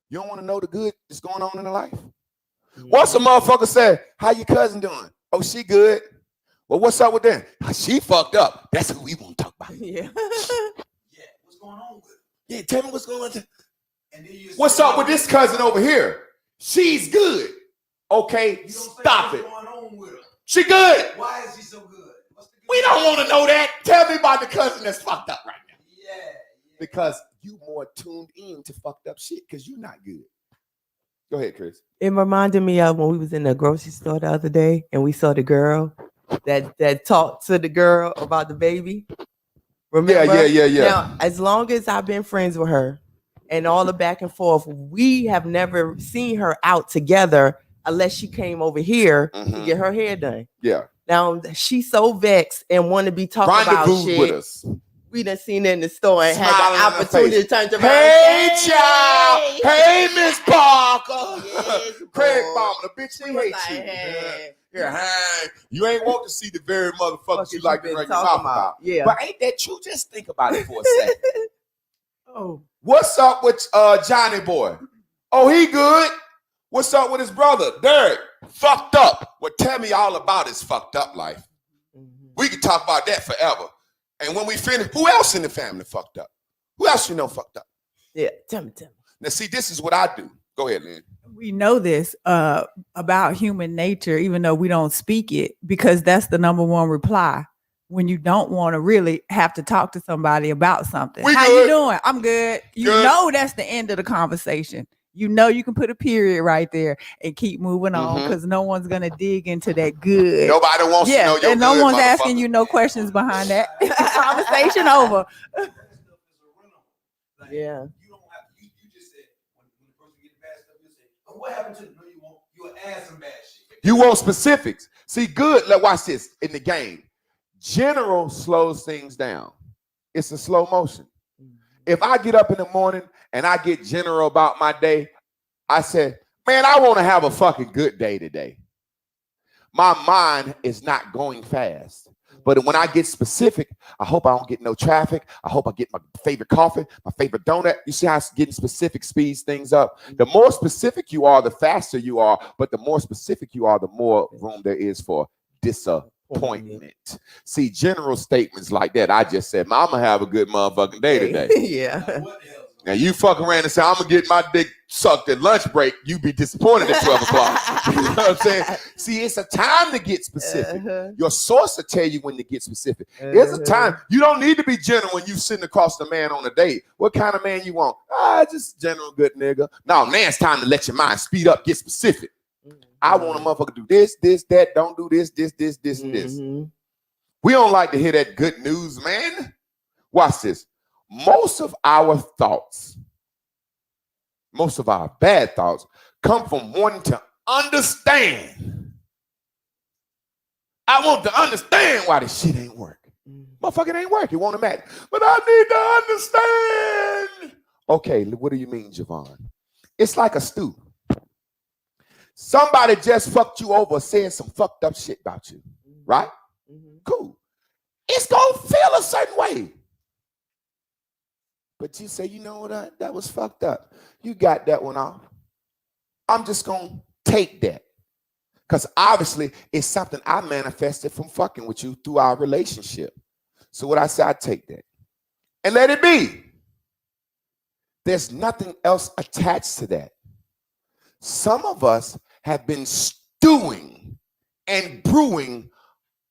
You don't want to know the good that's going on in her life? Once a motherfucker say, how your cousin doing? Oh, she good. Well, what's up with them? She fucked up. That's who we want to talk about. Yeah. Yeah, what's going on with her? Yeah, tell me what's going on. And then What's up with this cousin over here? She's good. Okay, stop it. What's going on with her? She good. Why is she so good? We don't want to know that. Tell me about the cousin that's fucked up right now. Yeah. Because you more tuned in to fucked up shit because you're not good. Go ahead, Chris. It reminded me of when we was in the grocery store the other day and we saw the girl that talked to the girl about the baby. Remember? Yeah. Now, as long as I've been friends with her and all the back and forth, we have never seen her out together unless she came over here to get her hair done. Yeah. Now, she's so vexed and want to be talking about shit. With us. We done seen it in the store and Smiling had the opportunity to turn around. Hey, child. Hey, Miss Parker. Yes, Craig boy. Mama, the bitch, we hate like, you. hey. Yeah, hey. You ain't want to see the very motherfuckers you you like to been run your talking mouth about. Yeah. But ain't that true? Just think about it for a second. Oh. What's up with Johnny Boy? Oh, he good. What's up with his brother? Derek, fucked up. Well, tell me all about his fucked up life. We can talk about that forever. And when we finish, who else in the family fucked up? Who else you know fucked up? Yeah, tell me. Now, see, this is what I do. Go ahead, Lynn. We know this about human nature, even though we don't speak it, because that's the number one reply when you don't want to really have to talk to somebody about something. How you doing? I'm good. You know that's the end of the conversation. You know you can put a period right there and keep moving on because no one's gonna dig into that good. Nobody wants to know your and no one's asking you no questions behind that. Conversation over. Yeah. You don't have to. You just said when the person gets bad stuff, you say, "Oh, what happened to?" No, you won't. You'll add some bad shit. You want specifics. See, good. Let's watch this in the game. General slows things down. It's a slow motion. If I get up in the morning and I get general about my day, I said, man, I want to have a fucking good day today. My mind is not going fast. But when I get specific, I hope I don't get no traffic. I hope I get my favorite coffee, my favorite donut. You see how getting specific speeds things up? The more specific you are, the faster you are. But the more specific you are, the more room there is for disappointment. See, general statements like that. I just said, I'm going to have a good motherfucking day today. Yeah. Now, you fuck around and say, I'm going to get my dick sucked at lunch break. You be disappointed at 12 o'clock. You know what I'm saying? See, it's a time to get specific. Your source will tell you when to get specific. There's a time. You don't need to be general when you sitting across the man on a date. What kind of man you want? Just general good nigga. No, now it's time to let your mind speed up, get specific. I want a motherfucker to do this, that. Don't do this, and this. We don't like to hear that good news, man. Watch this. Most of our thoughts, most of our bad thoughts, come from wanting to understand. I want to understand why this shit ain't working. Motherfucker, ain't working. It won't matter. But I need to understand. Okay, what do you mean, Javon? It's like a stew. Somebody just fucked you over, saying some fucked up shit about you, right? Cool. It's gonna feel a certain way. But you say, you know what, that was fucked up. You got that one off. I'm just going to take that. Because obviously, it's something I manifested from fucking with you through our relationship. So what I say, I take that. And let it be. There's nothing else attached to that. Some of us have been stewing and brewing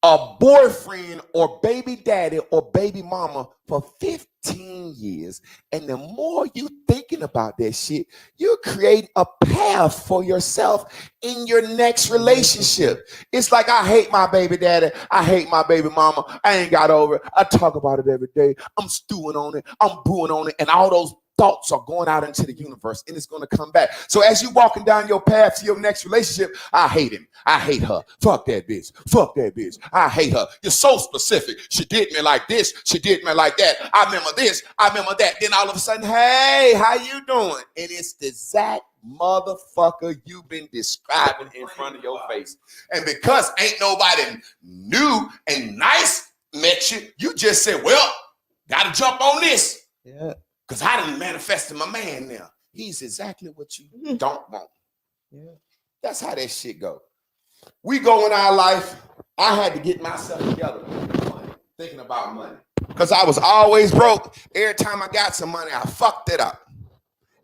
a boyfriend or baby daddy or baby mama for 15 years. And the more you thinking about that shit, you're creating a path for yourself in your next relationship. It's like, I hate my baby daddy. I hate my baby mama. I ain't got over it. I talk about it every day. I'm stewing on it. I'm brewing on it. And all those thoughts are going out into the universe and it's going to come back. So as you walking down your path to your next relationship, I hate him. I hate her. Fuck that bitch. Fuck that bitch. I hate her. You're so specific. She did me like this. She did me like that. I remember this. I remember that. Then all of a sudden, hey, how you doing? And it's the exact motherfucker you've been describing in front of your face. And because ain't nobody new and nice met you, you just said, well, gotta jump on this. Yeah. Because I done manifested my man now. He's exactly what you don't want. Yeah. That's how that shit go. We go in our life. I had to get myself together. Thinking about money. Because I was always broke. Every time I got some money, I fucked it up.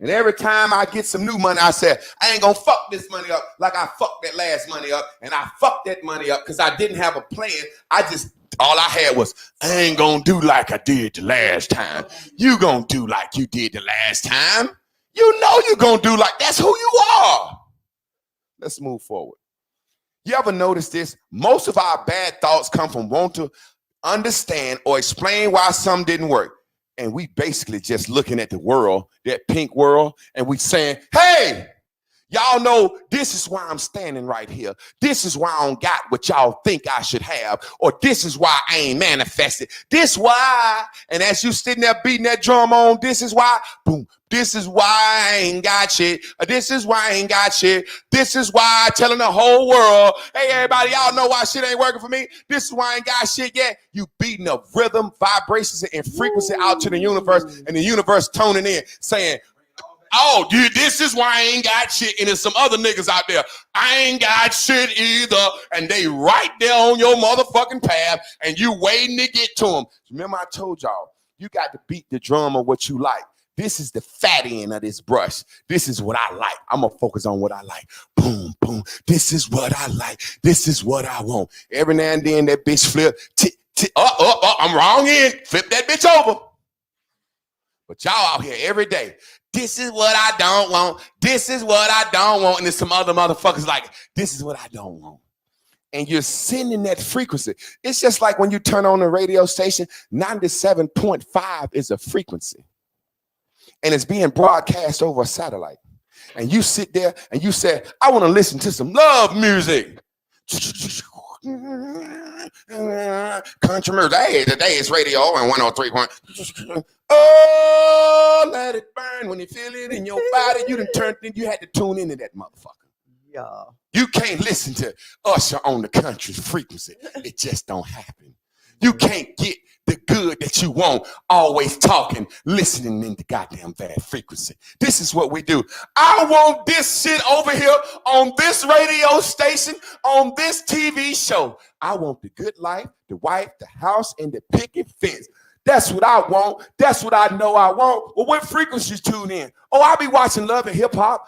And every time I get some new money, I say, I ain't gonna fuck this money up like I fucked that last money up. And I fucked that money up because I didn't have a plan. All I had was, I ain't gonna do like I did the last time. You gonna do like you did the last time. You know you gonna do like, that's who you are. Let's move forward. You ever notice this? Most of our bad thoughts come from wanting to understand or explain why something didn't work. And we basically just looking at the world, that pink world, and we saying, hey, y'all know this is why I'm standing right here. This is why I don't got what y'all think I should have. Or this is why I ain't manifested. This why. And as you sitting there beating that drum on, this is why, boom. This is why I ain't got shit. This is why I ain't got shit. This is why I'm telling the whole world, hey, everybody, y'all know why shit ain't working for me. This is why I ain't got shit yet. You beating up rhythm, vibrations, and frequency out to the universe, and the universe toning in, saying, oh, dude, this is why I ain't got shit. And there's some other niggas out there. I ain't got shit either. And they right there on your motherfucking path, and you waiting to get to them. Remember I told y'all, you got to beat the drum of what you like. This is the fat end of this brush. This is what I like. I'm going to focus on what I like. Boom, boom. This is what I like. This is what I want. Every now and then that bitch flip. I'm wrong end. Flip that bitch over. But y'all out here every day. This is what I don't want. This is what I don't want. And there's some other motherfuckers like, this is what I don't want. And you're sending that frequency. It's just like when you turn on the radio station, 97.5 is a frequency. And it's being broadcast over a satellite. And you sit there and you say, I want to listen to some love music. Country music. Hey, today it's radio and 103. Oh, let it burn. When you feel it in your body, you had to tune into that motherfucker. Yeah. You can't listen to Usher on the country frequency. It just don't happen. You can't get the good that you want, always talking, listening in the goddamn bad frequency. This is what we do. I want this shit over here on this radio station, on this TV show. I want the good life, the wife, the house, and the picket fence. That's what I want. That's what I know I want. Well, what frequencies tune in? Oh, I'll be watching Love and Hip Hop,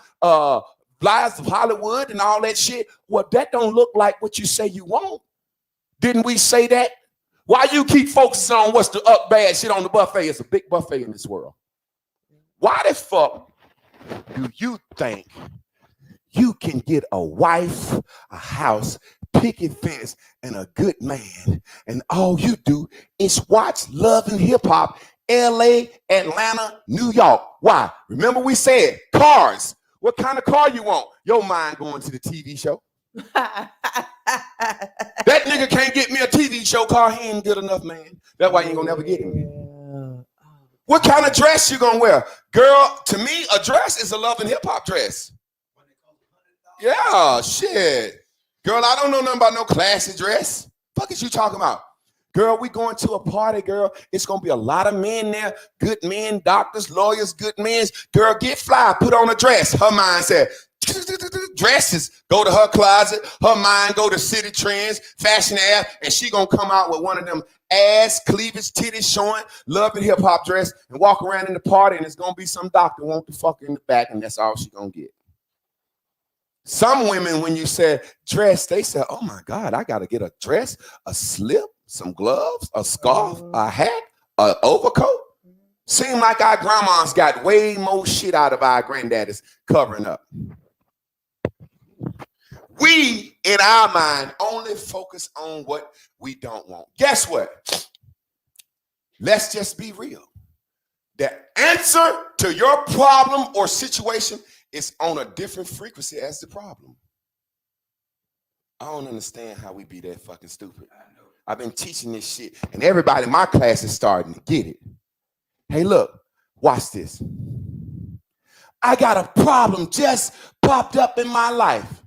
Lives of Hollywood and all that shit. Well, that don't look like what you say you want. Didn't we say that? Why you keep focusing on what's the up bad shit on the buffet? It's a big buffet in this world. Why the fuck do you think you can get a wife, a house, picket fence, and a good man, and all you do is watch Love and Hip Hop, LA, Atlanta, New York? Why? Remember we said cars. What kind of car you want? Your mind going to the TV show. That nigga can't get me a TV show car. He ain't good enough, man. That's why you ain't gonna never get him. What kind of dress you gonna wear? Girl, to me, a dress is a Love and Hip Hop dress. Yeah, shit. Girl, I don't know nothing about no classy dress. Fuck is you talking about? Girl, we going to a party, girl. It's gonna be a lot of men there. Good men, doctors, lawyers, good men. Girl, get fly, put on a dress. Her mind said, dresses, go to her closet, her mind go to City Trends, Fashion App, and she gonna come out with one of them ass, cleavage, titties showing, Love and Hip Hop dress, and walk around in the party, and it's gonna be some doctor want to fuck her in the back, and that's all she gonna get. Some women, when you said dress, they said, oh my God, I gotta get a dress, a slip, some gloves, a scarf, a hat, an overcoat. Seem like our grandmas got way more shit out of our granddaddies covering up. We, in our mind, only focus on what we don't want. Guess what? Let's just be real. The answer to your problem or situation is on a different frequency as the problem. I don't understand how we be that fucking stupid. I've been teaching this shit, and everybody in my class is starting to get it. Hey, look, watch this. I got a problem just popped up in my life.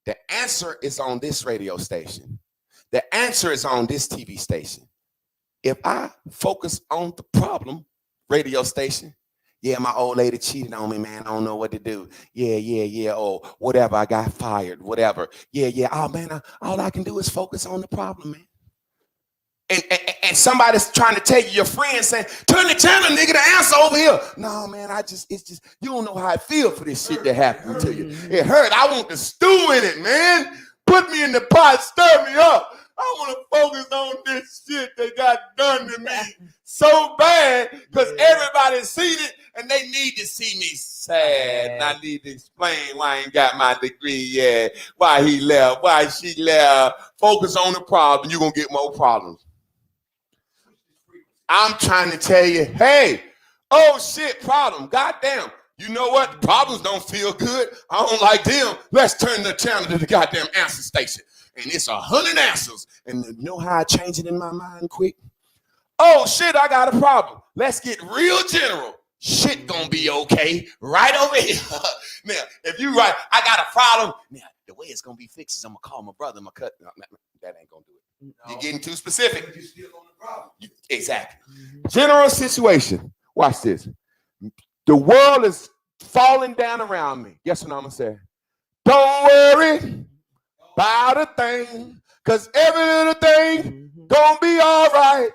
The answer is on this radio station. The answer is on this TV station. If I focus on the problem, radio station, yeah, my old lady cheated on me, man. I don't know what to do. Yeah. Oh, whatever. I got fired, whatever. Yeah. Oh, man, all I can do is focus on the problem, man. and somebody's trying to tell you, your friend saying, turn the channel, nigga, the answer over here. No, man, it's just, you don't know how I feel for this shit that happened to you. It hurt. I want the stew in it, man. Put me in the pot, stir me up. I want to focus on this shit that got done to me so bad because everybody's seen it and they need to see me sad. And I need to explain why I ain't got my degree yet, why he left, why she left. Focus on the problem. You're going to get more problems. I'm trying to tell you, hey, oh shit, problem. Goddamn. You know what? Problems don't feel good. I don't like them. Let's turn the channel to the goddamn answer station. And it's 100 answers. And you know how I change it in my mind quick? Oh shit, I got a problem. Let's get real general. Shit gonna be okay right over here. Now, if you write, I got a problem. Now, the way it's gonna be fixed is I'm gonna call my brother, my cousin. No, that ain't gonna do it. No. You're getting too specific. You're still on the problem. Exactly. General situation. Watch this. The world is falling down around me. Guess what I'm gonna say? Don't worry about a thing, cause every little thing gonna be all right.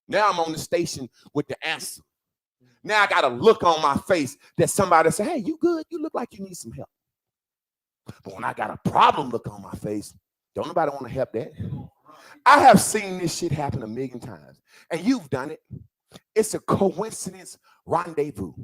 Now I'm on the station with the answer. Now I got a look on my face that somebody say, hey, you good? You look like you need some help. But when I got a problem look on my face, don't nobody want to help that. I have seen this shit happen 1,000,000 times, and you've done it. It's a coincidence rendezvous.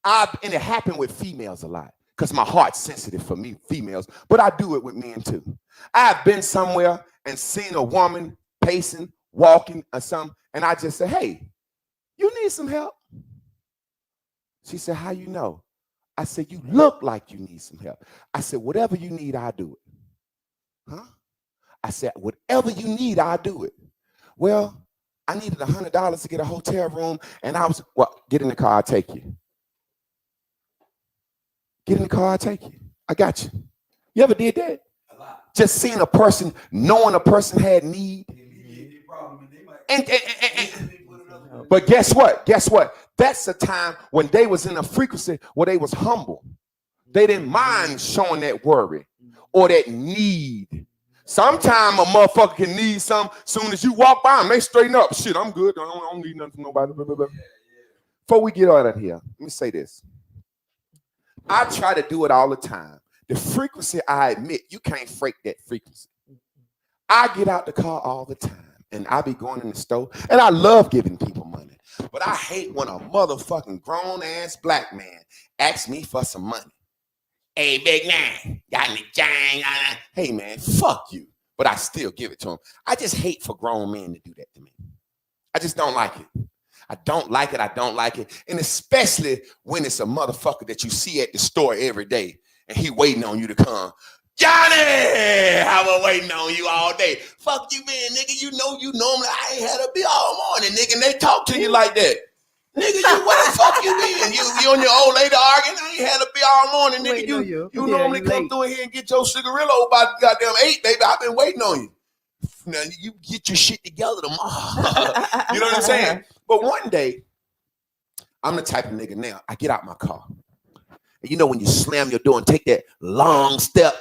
And it happened with females a lot because my heart's sensitive for me, females, but I do it with men too. I've been somewhere and seen a woman pacing, walking or something, and I just say, hey, you need some help? She said, how you know? I said, you look like you need some help. I said, whatever you need, I'll do it. Huh? I said, whatever you need, I'll do it. Well, I needed $100 to get a hotel room, and I was, well, get in the car, I'll take you. Get in the car, I'll take you. I got you. You ever did that? A lot. Just seeing a person, knowing a person had need. But guess what? Guess what? That's a time when they was in a frequency where they was humble. They didn't mind showing that worry or that need. Sometimes a motherfucker can need something. Soon as you walk by them, they straighten up. Shit, I'm good. I don't need nothing from nobody. Blah, blah, blah. Before we get out of here, let me say this. I try to do it all the time. The frequency, I admit, you can't fake that frequency. I get out the car all the time. And I be going in the store, and I love giving people money. But I hate when a motherfucking grown-ass black man asks me for some money. Hey, big man, got any change? Hey, man, fuck you. But I still give it to him. I just hate for grown men to do that to me. I just don't like it. I don't like it. I don't like it. And especially when it's a motherfucker that you see at the store every day, and he waiting on you to come. Johnny, I was waiting on you all day. Fuck you, man, nigga. You know you normally I ain't had a beer all morning, nigga. And they talk to you like that. Nigga, where the fuck you been? You and your old lady arguing? I ain't had a beer all morning, nigga. You normally come through here and get your cigarillo by goddamn 8, baby. I've been waiting on you. Now, you get your shit together tomorrow. You know what I'm saying? But one day, I'm the type of nigga now, I get out my car. And you know when you slam your door and take that long step,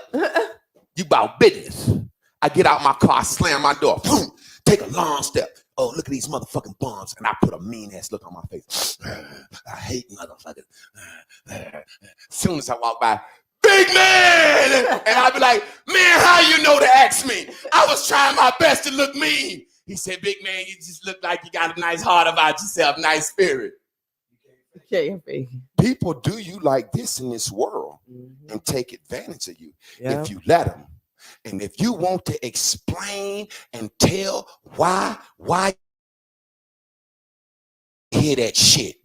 you about business. I get out my car, slam my door, boom, take a long step. Oh, look at these motherfucking bums. And I put a mean-ass look on my face. I hate motherfuckers. As soon as I walk by, big man! And I be like, man, how you know to ask me? I was trying my best to look mean. He said, big man, you just look like you got a nice heart about yourself, nice spirit. People do you like this in this world and take advantage of you if you let them. And if you want to explain and tell why hear that shit.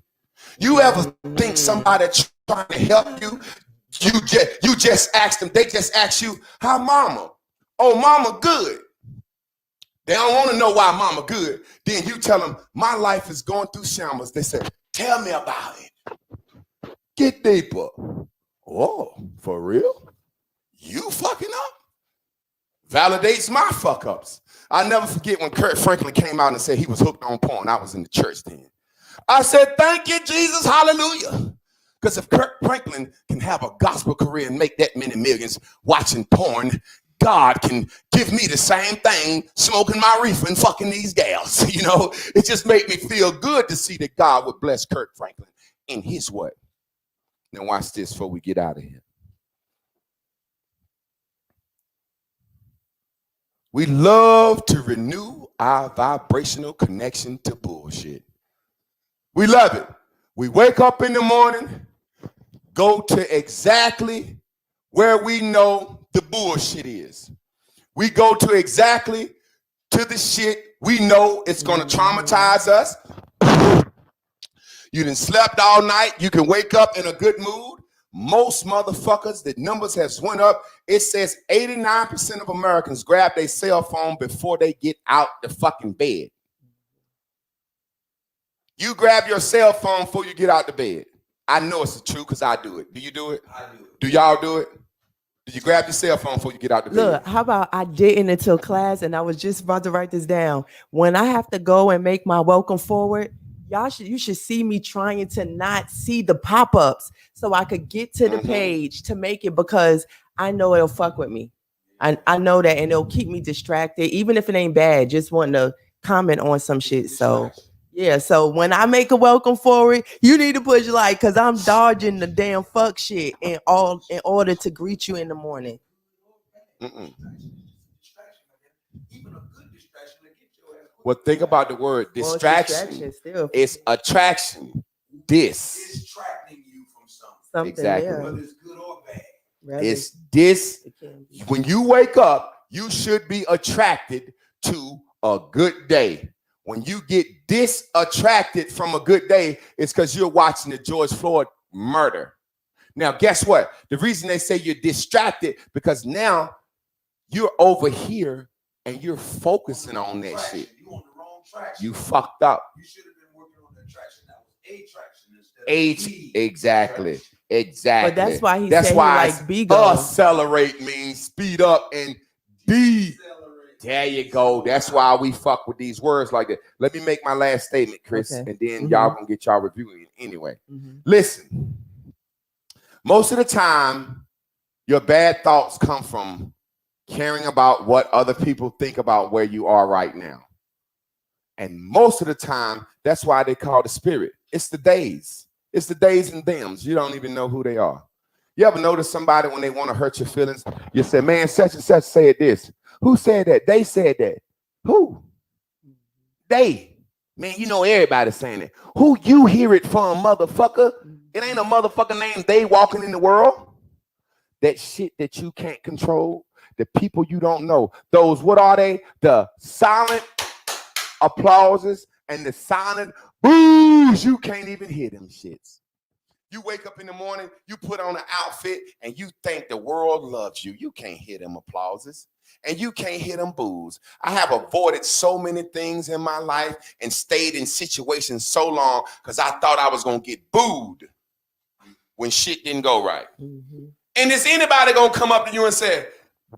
You ever think somebody trying to help you? You just ask them, they just ask you, how mama? Oh, mama good. They don't want to know why mama good. Then you tell them, my life is going through shambles. They say, tell me about it. Get deeper. Oh, for real? You fucking up? Validates my fuck ups. I'll never forget when Kurt Franklin came out and said he was hooked on porn. I was in the church then. I said, thank you, Jesus, hallelujah. Because if Kurt Franklin can have a gospel career and make that many millions watching porn, God can give me the same thing, smoking my reefer and fucking these gals. You know, it just made me feel good to see that God would bless Kirk Franklin in his way. Now watch this before we get out of here. We love to renew our vibrational connection to bullshit. We love it. We wake up in the morning, go to exactly where we know the bullshit is. We go to exactly to the shit we know it's going to traumatize us. You done slept all night. You can wake up in a good mood. Most motherfuckers, the numbers has went up. It says 89% of Americans grab their cell phone before they get out the fucking bed. You grab your cell phone before you get out the bed. I know it's true because I do it. Do you do it? I do it. Do y'all do it? Do you grab your cell phone before you get out the bed? Look, how about I didn't until class, and I was just about to write this down. When I have to go and make my welcome forward, you should see me trying to not see the pop-ups so I could get to the page to make it, because I know it'll fuck with me. I know that, and it'll keep me distracted, even if it ain't bad, just wanting to comment on some shit. So yeah, so when I make a welcome forward, you need to push like, because I'm dodging the damn fuck shit in order to greet you in the morning. Well, think about the word distraction. It's attraction. Distracting you from something. Exactly. Yeah. Whether it's good or bad. It's this. When you wake up, you should be attracted to a good day. When you get disattracted from a good day, it's because you're watching the George Floyd murder. Now, guess what? The reason they say you're distracted, because now you're over here and you're focusing on that shit. You on the wrong traction. You fucked up. You should have been working on the traction that was a traction instead of Exactly. traction. But that's why he said he like Beagle. Accelerate means speed up, and there you go. That's why we fuck with these words like that. Let me make my last statement, Chris, and then y'all gonna get y'all reviewing anyway. Listen, most of the time, your bad thoughts come from caring about what other people think about where you are right now. And most of the time, that's why they call the spirit. It's the days. It's the days and thems. You don't even know who they are. You ever notice somebody when they want to hurt your feelings? You say, man, such and such said this. Who said that? They said that. Who? They. Man, you know everybody saying it. Who you hear it from, motherfucker? It ain't a motherfucker named they walking in the world. That shit that you can't control. The people you don't know. Those, what are they? The silent applauses and the silent boos. You can't even hear them shits. You wake up in the morning, you put on an outfit, and you think the world loves you. You can't hear them applauses, and you can't hear them boos. I have avoided so many things in my life and stayed in situations so long because I thought I was going to get booed when shit didn't go right. And is anybody going to come up to you and say,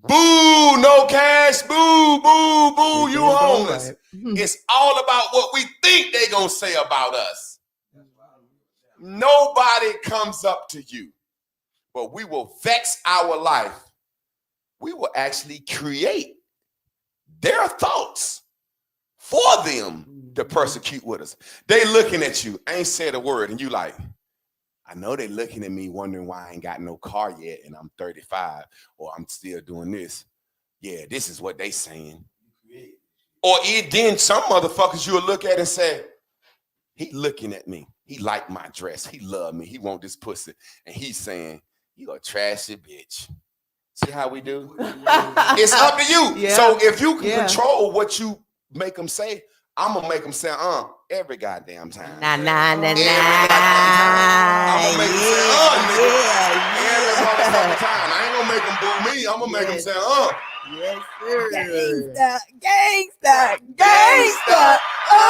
boo, no cash, boo, boo, boo, you homeless. It's all about what we think they're going to say about us. Nobody comes up to you, but we will vex our life. We will actually create their thoughts for them to persecute with us. They looking at you, ain't said a word, and you like, I know they looking at me wondering why I ain't got no car yet and I'm 35 or I'm still doing this. Yeah, this is what they saying. Or then some motherfuckers you'll look at and say, he looking at me. He like my dress. He love me. He want this pussy. And he's saying, you a trashy bitch. See how we do? It's up to you. Yeah. So if you can control what you make them say, I'm going to make them say, every goddamn time. Nah. I'm going to make them say, nigga. Every motherfucking time. I ain't going to make them boo me. I'm going to make them say, Yes, sir. Gangsta. Oh!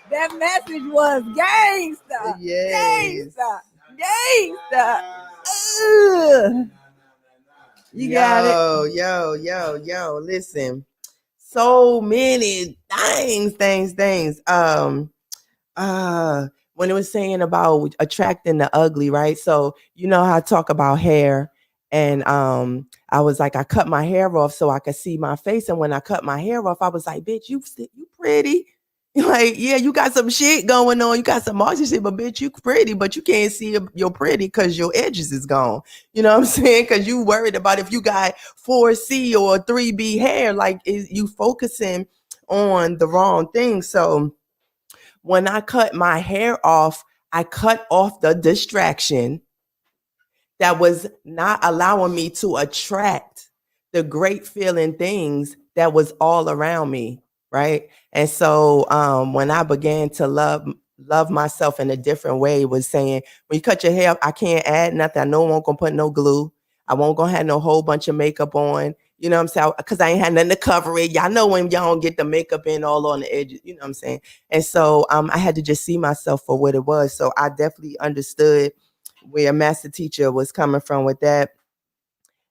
That message was gangsta. Yes. Gangsta. You got it. Yo. Listen, so many things. When when it was saying about attracting the ugly, right? So you know how I talk about hair, and I was like, I cut my hair off so I could see my face, and when I cut my hair off, I was like, bitch, you pretty. Like, yeah, you got some shit going on, you got some marks and shit, but bitch, you pretty, but you can't see you're pretty because your edges is gone. You know what I'm saying? Because you worried about if you got 4C or 3B hair, like is you focusing on the wrong thing. So when I cut my hair off, I cut off the distraction that was not allowing me to attract the great feeling things that was all around me, right? And so when I began to love myself in a different way, was saying, when you cut your hair, I can't add nothing. I know I won't gonna put no glue. I won't gonna have no whole bunch of makeup on. You know what I'm saying? Because I ain't had nothing to cover it. Y'all know when y'all don't get the makeup in all on the edges. You know what I'm saying? And so I had to just see myself for what it was. So I definitely understood where Master Teacher was coming from with that.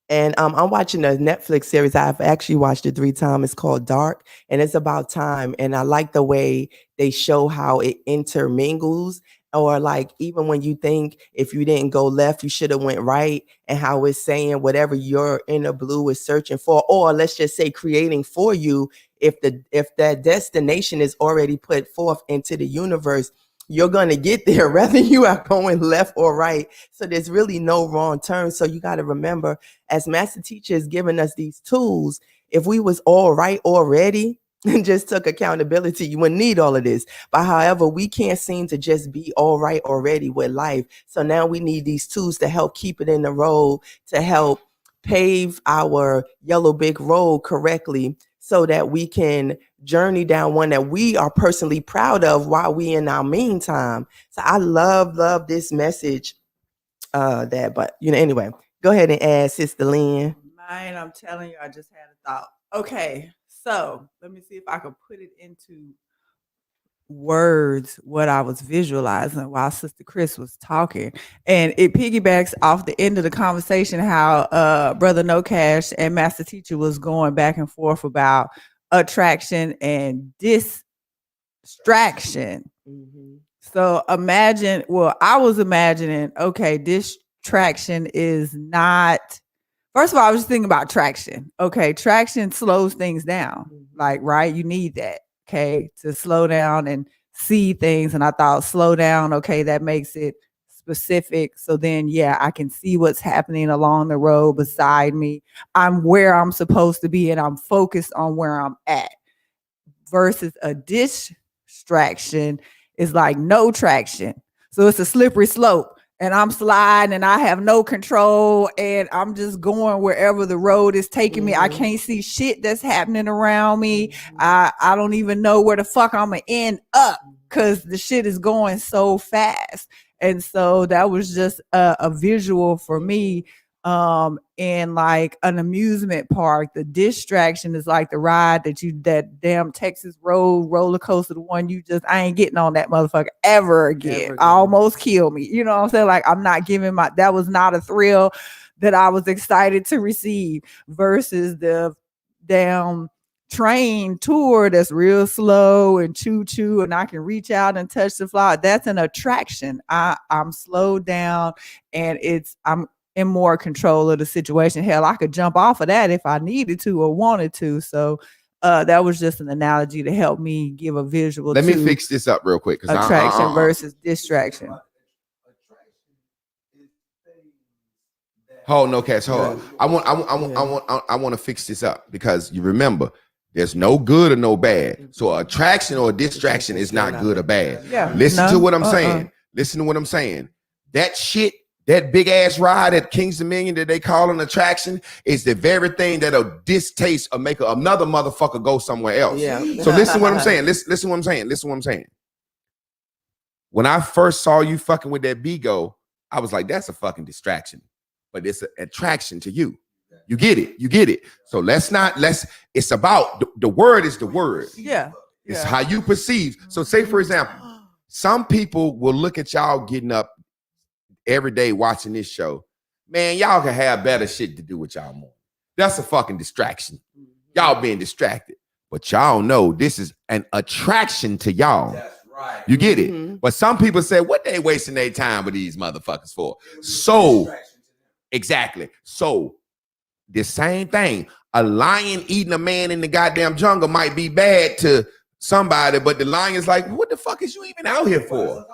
And I'm watching a Netflix series. I've actually watched it 3 times. It's called Dark, and it's about time. And I like the way they show how it intermingles, or like even when you think if you didn't go left, you should have went right, and how it's saying whatever your inner blue is searching for, or let's just say creating for you, if that destination is already put forth into the universe, you're going to get there whether you are going left or right. So there's really no wrong turn. So you got to remember, as Master Teacher is giving us these tools, if we was all right already and just took accountability, you wouldn't need all of this. But however, we can't seem to just be all right already with life. So now we need these tools to help keep it in the road, to help pave our yellow brick road correctly, so that we can journey down one that we are personally proud of while we in our meantime. So I love this message. But anyway, go ahead and add, Sister Lynn. Mine, I'm telling you, I just had a thought. Okay, so let me see if I can put it into words what I was visualizing while Sister Chris was talking. And it piggybacks off the end of the conversation how Brother No Cash and Master Teacher was going back and forth about attraction and distraction. Mm-hmm. So I was imagining, okay, distraction is not. First of all, I was just thinking about traction. Okay, traction slows things down. Like, right? You need that, okay, to slow down and see things. And I thought, slow down, okay, that makes it specific. So then, yeah, I can see what's happening along the road beside me. I'm where I'm supposed to be, and I'm focused on where I'm at. Versus a distraction is like no traction. So it's a slippery slope. And I'm sliding and I have no control and I'm just going wherever the road is taking me. I can't see shit that's happening around me. I don't even know where the fuck I'm gonna end up because the shit is going so fast. And so that was just a visual for me. In like an amusement park, the distraction is like the ride that damn Texas roller coaster, the one I ain't getting on that motherfucker ever again. Almost killed me. You know what I'm saying? Like, I'm not giving that was not a thrill that I was excited to receive, versus the damn train tour that's real slow and choo and I can reach out and touch the flower. That's an attraction. I'm slowed down and I'm in more control of the situation. Hell, I could jump off of that if I needed to or wanted to. So that was just an analogy to help me give a visual. Let me fix this up real quick. Attraction versus distraction. Hold no cash. Hold. I want to fix this up, because you remember, there's no good or no bad. So attraction or distraction is not good or bad. Yeah. Listen to what I'm saying. Listen to what I'm saying. That shit, that big ass ride at King's Dominion that they call an attraction, is the very thing that'll distaste or make another motherfucker go somewhere else. Yeah. So listen to what I'm saying. Listen what I'm saying. Listen what I'm saying. When I first saw you fucking with that Bigo, I was like, that's a fucking distraction, but it's an attraction to you. You get it. You get it. So it's about the word is the word. Yeah. It's how you perceive. So say, for example, some people will look at y'all getting up every day watching this show. Man, y'all can have better shit to do with y'all more. That's a fucking distraction. Y'all being distracted. But y'all know this is an attraction to y'all. Right. You get it? But some people say, what they wasting their time with these motherfuckers for? So, exactly. So, the same thing. A lion eating a man in the goddamn jungle might be bad to somebody, but the lion's like, what the fuck is you even out here for?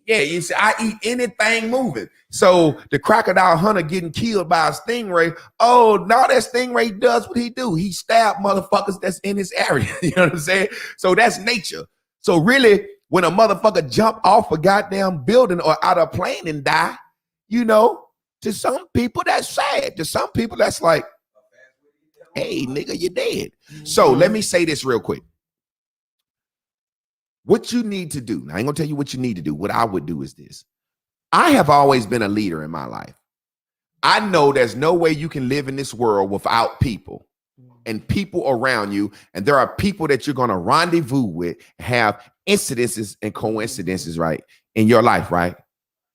Yeah, you see, I eat anything moving. So the crocodile hunter getting killed by a stingray. Oh, now that stingray does what he do. He stab motherfuckers that's in his area. You know what I'm saying? So that's nature. So really, when a motherfucker jump off a goddamn building or out of a plane and die, you know, to some people that's sad. To some people that's like, hey, nigga, you're dead. So let me say this real quick. What you need to do, I ain't gonna tell you what you need to do. What I would do is this. I have always been a leader in my life. I know there's no way you can live in this world without people and people around you. And there are people that you're gonna rendezvous with, have incidences and coincidences, right, in your life, right?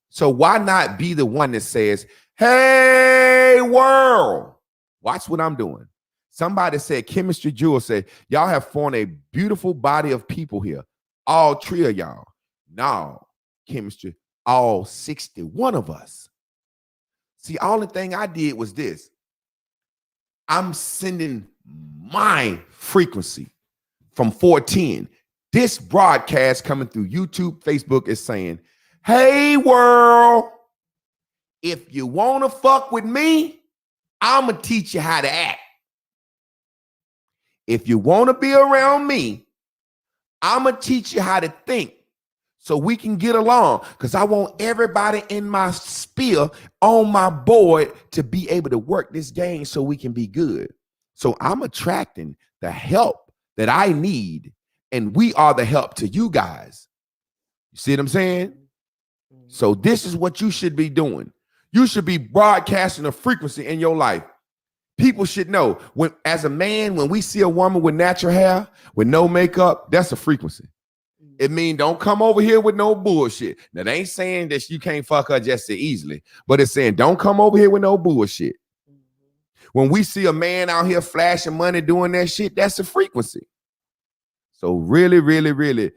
So why not be the one that says, hey, world, watch what I'm doing. Somebody said, Chemistry Jewel said, y'all have formed a beautiful body of people here. All 3 of y'all. No, Chemistry, all 61 of us. See, only thing I did was this. I'm sending my frequency from 410. This broadcast coming through YouTube, Facebook is saying, hey, world, if you want to fuck with me, I'm going to teach you how to act. If you want to be around me, I'm going to teach you how to think so we can get along, because I want everybody in my sphere on my board to be able to work this game so we can be good. So I'm attracting the help that I need, and we are the help to you guys. You see what I'm saying? So this is what you should be doing. You should be broadcasting a frequency in your life. People should know, when, as a man, when we see a woman with natural hair, with no makeup, that's a frequency. It means don't come over here with no bullshit. Now, they ain't saying that you can't fuck her just so easily, but it's saying don't come over here with no bullshit. When we see a man out here flashing money doing that shit, that's a frequency. So really, really, really,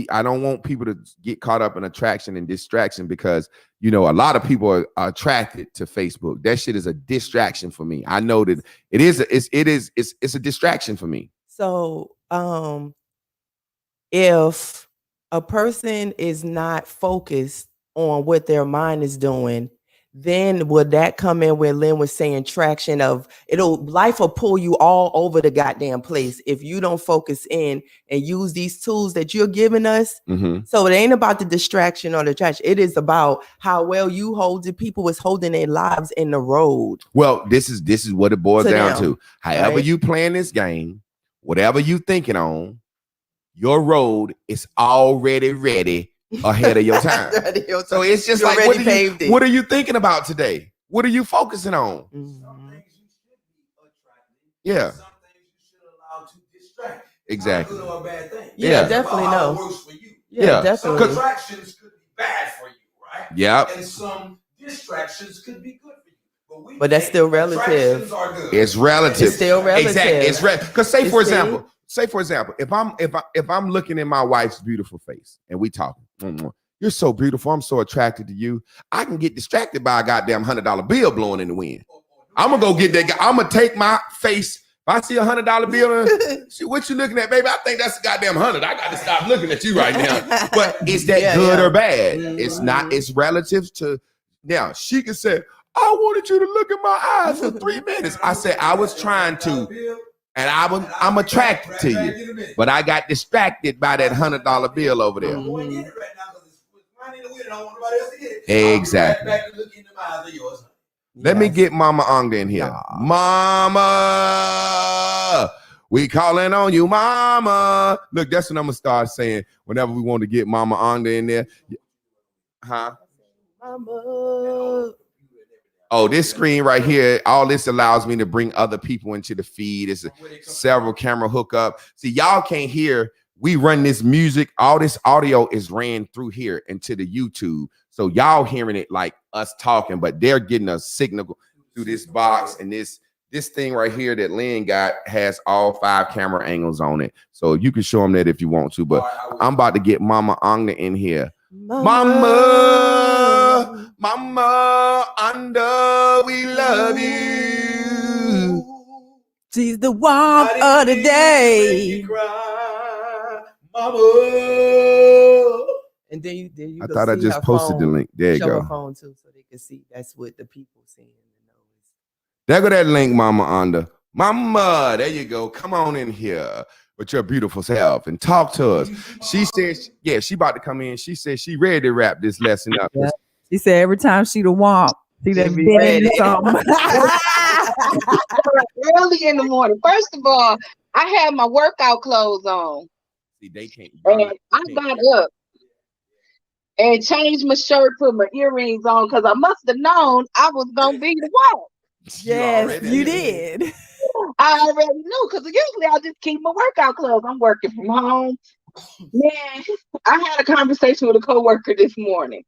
I don't want people to get caught up in attraction and distraction, because, you know, a lot of people are attracted to Facebook. That shit is a distraction for me. I know that it's a distraction for me. So, if a person is not focused on what their mind is doing, then would that come in where Lynn was saying traction of life will pull you all over the goddamn place if you don't focus in and use these tools that you're giving us. So it ain't about the distraction or the traction. It is about how well you hold the people is holding their lives in the road. Well, this is what it boils down to. However you playing this game, whatever you thinking on, your road is already ready ahead of your time. So it's just like, what are you thinking about today? What are you focusing on? Some things you should be attracting. Yeah. Some things you should allow to distract. Exactly. Not good or a bad thing. Yeah, definitely no. It works for you. Yeah, definitely. Some attractions could be bad for you, right? Yep. And some distractions could be good for you. But that's still relative. Are good. It's relative. It's still relative. Exactly. It's because say for example, if I'm looking in my wife's beautiful face and we talking, you're so beautiful, I'm so attracted to you, I can get distracted by a goddamn $100 bill blowing in the wind. I'm gonna go get that guy. I'm gonna take my face. If I see $100 bill, see what you looking at, baby? I think that's a goddamn 100. I got to stop looking at you right now. But is that good or bad? It's not. It's relative to. Now she can say, I wanted you to look in my eyes for 3 minutes. I said I was trying to. And I'm attracted to you, but I got distracted by that $100 bill over there. Exactly. Let me get Mama Ongda in here. Mama, we calling on you, Mama. Look, that's what I'm gonna start saying whenever we want to get Mama Ongda in there. Huh? Mama. Oh, this screen right here, all this allows me to bring other people into the feed. It's several camera hookup. See, y'all can't hear. We run this music. All this audio is ran through here into the YouTube. So y'all hearing it like us talking, but they're getting a signal through this box and this this thing right here that Lynn got has all 5 camera angles on it. So you can show them that if you want to. But I'm about to get Mama Anga in here. Mama Anga, we love you. She's the warmth of the day. Mama. And then you I go thought I see just her posted the phone. link. There you Show go. her phone too, so they can see. That's what the people seeing. There go that link, Mama Anda. Mama, there you go. Come on in here with your beautiful self and talk to us. She says, yeah, she about to come in. She said she ready to wrap this lesson up. Yeah. She said every time she the womp, she done be been ready. in something. Early in the morning. First of all, I had my workout clothes on. See, they can't. And I got up and changed my shirt, put my earrings on, because I must have known I was going to be the one. Yes, you did. I already knew, because usually I just keep my workout clothes. I'm working from home. Man, I had a conversation with a coworker this morning.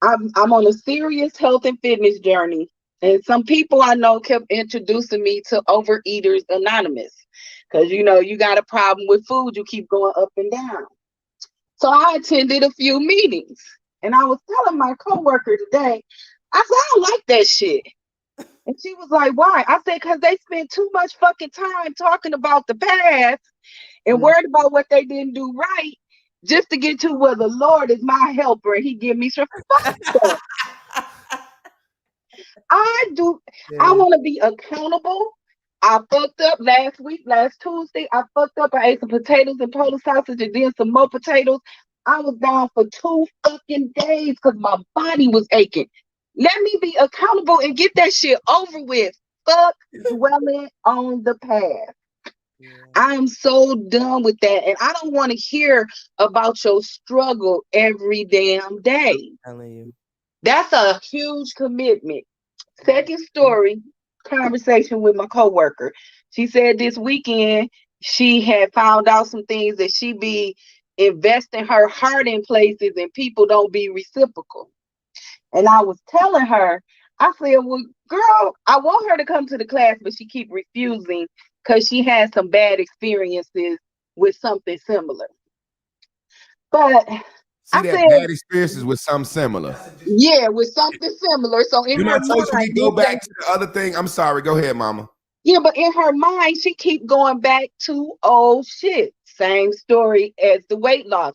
I'm on a serious health and fitness journey. And some people I know kept introducing me to Overeaters Anonymous. Because, you got a problem with food, you keep going up and down. So I attended a few meetings. And I was telling my coworker today, I said, I don't like that shit. And she was like, why? I said, because they spend too much fucking time talking about the past and worried about what they didn't do right just to get to where the Lord is my helper and he give me some fuck stuff. I want to be accountable. I fucked up last Tuesday. I fucked up. I ate some potatoes and Polish sausage and then some more potatoes. I was down for 2 fucking days because my body was aching. Let me be accountable and get that shit over with. Fuck dwelling on the past. Yeah. I am so done with that. And I don't want to hear about your struggle every damn day. That's a huge commitment. Second story, conversation with my coworker. She said this weekend she had found out some things that she be investing her heart in places and people don't be reciprocal. And I was telling her, I said, well, girl, I want her to come to the class, but she keep refusing because she had some bad experiences with something similar. But see that bad experiences with something similar. Yeah, with something similar. So in her mind, go back to the other thing. I'm sorry. Go ahead, Mama. Yeah, but in her mind, she keep going back to old shit. Same story as the weight loss.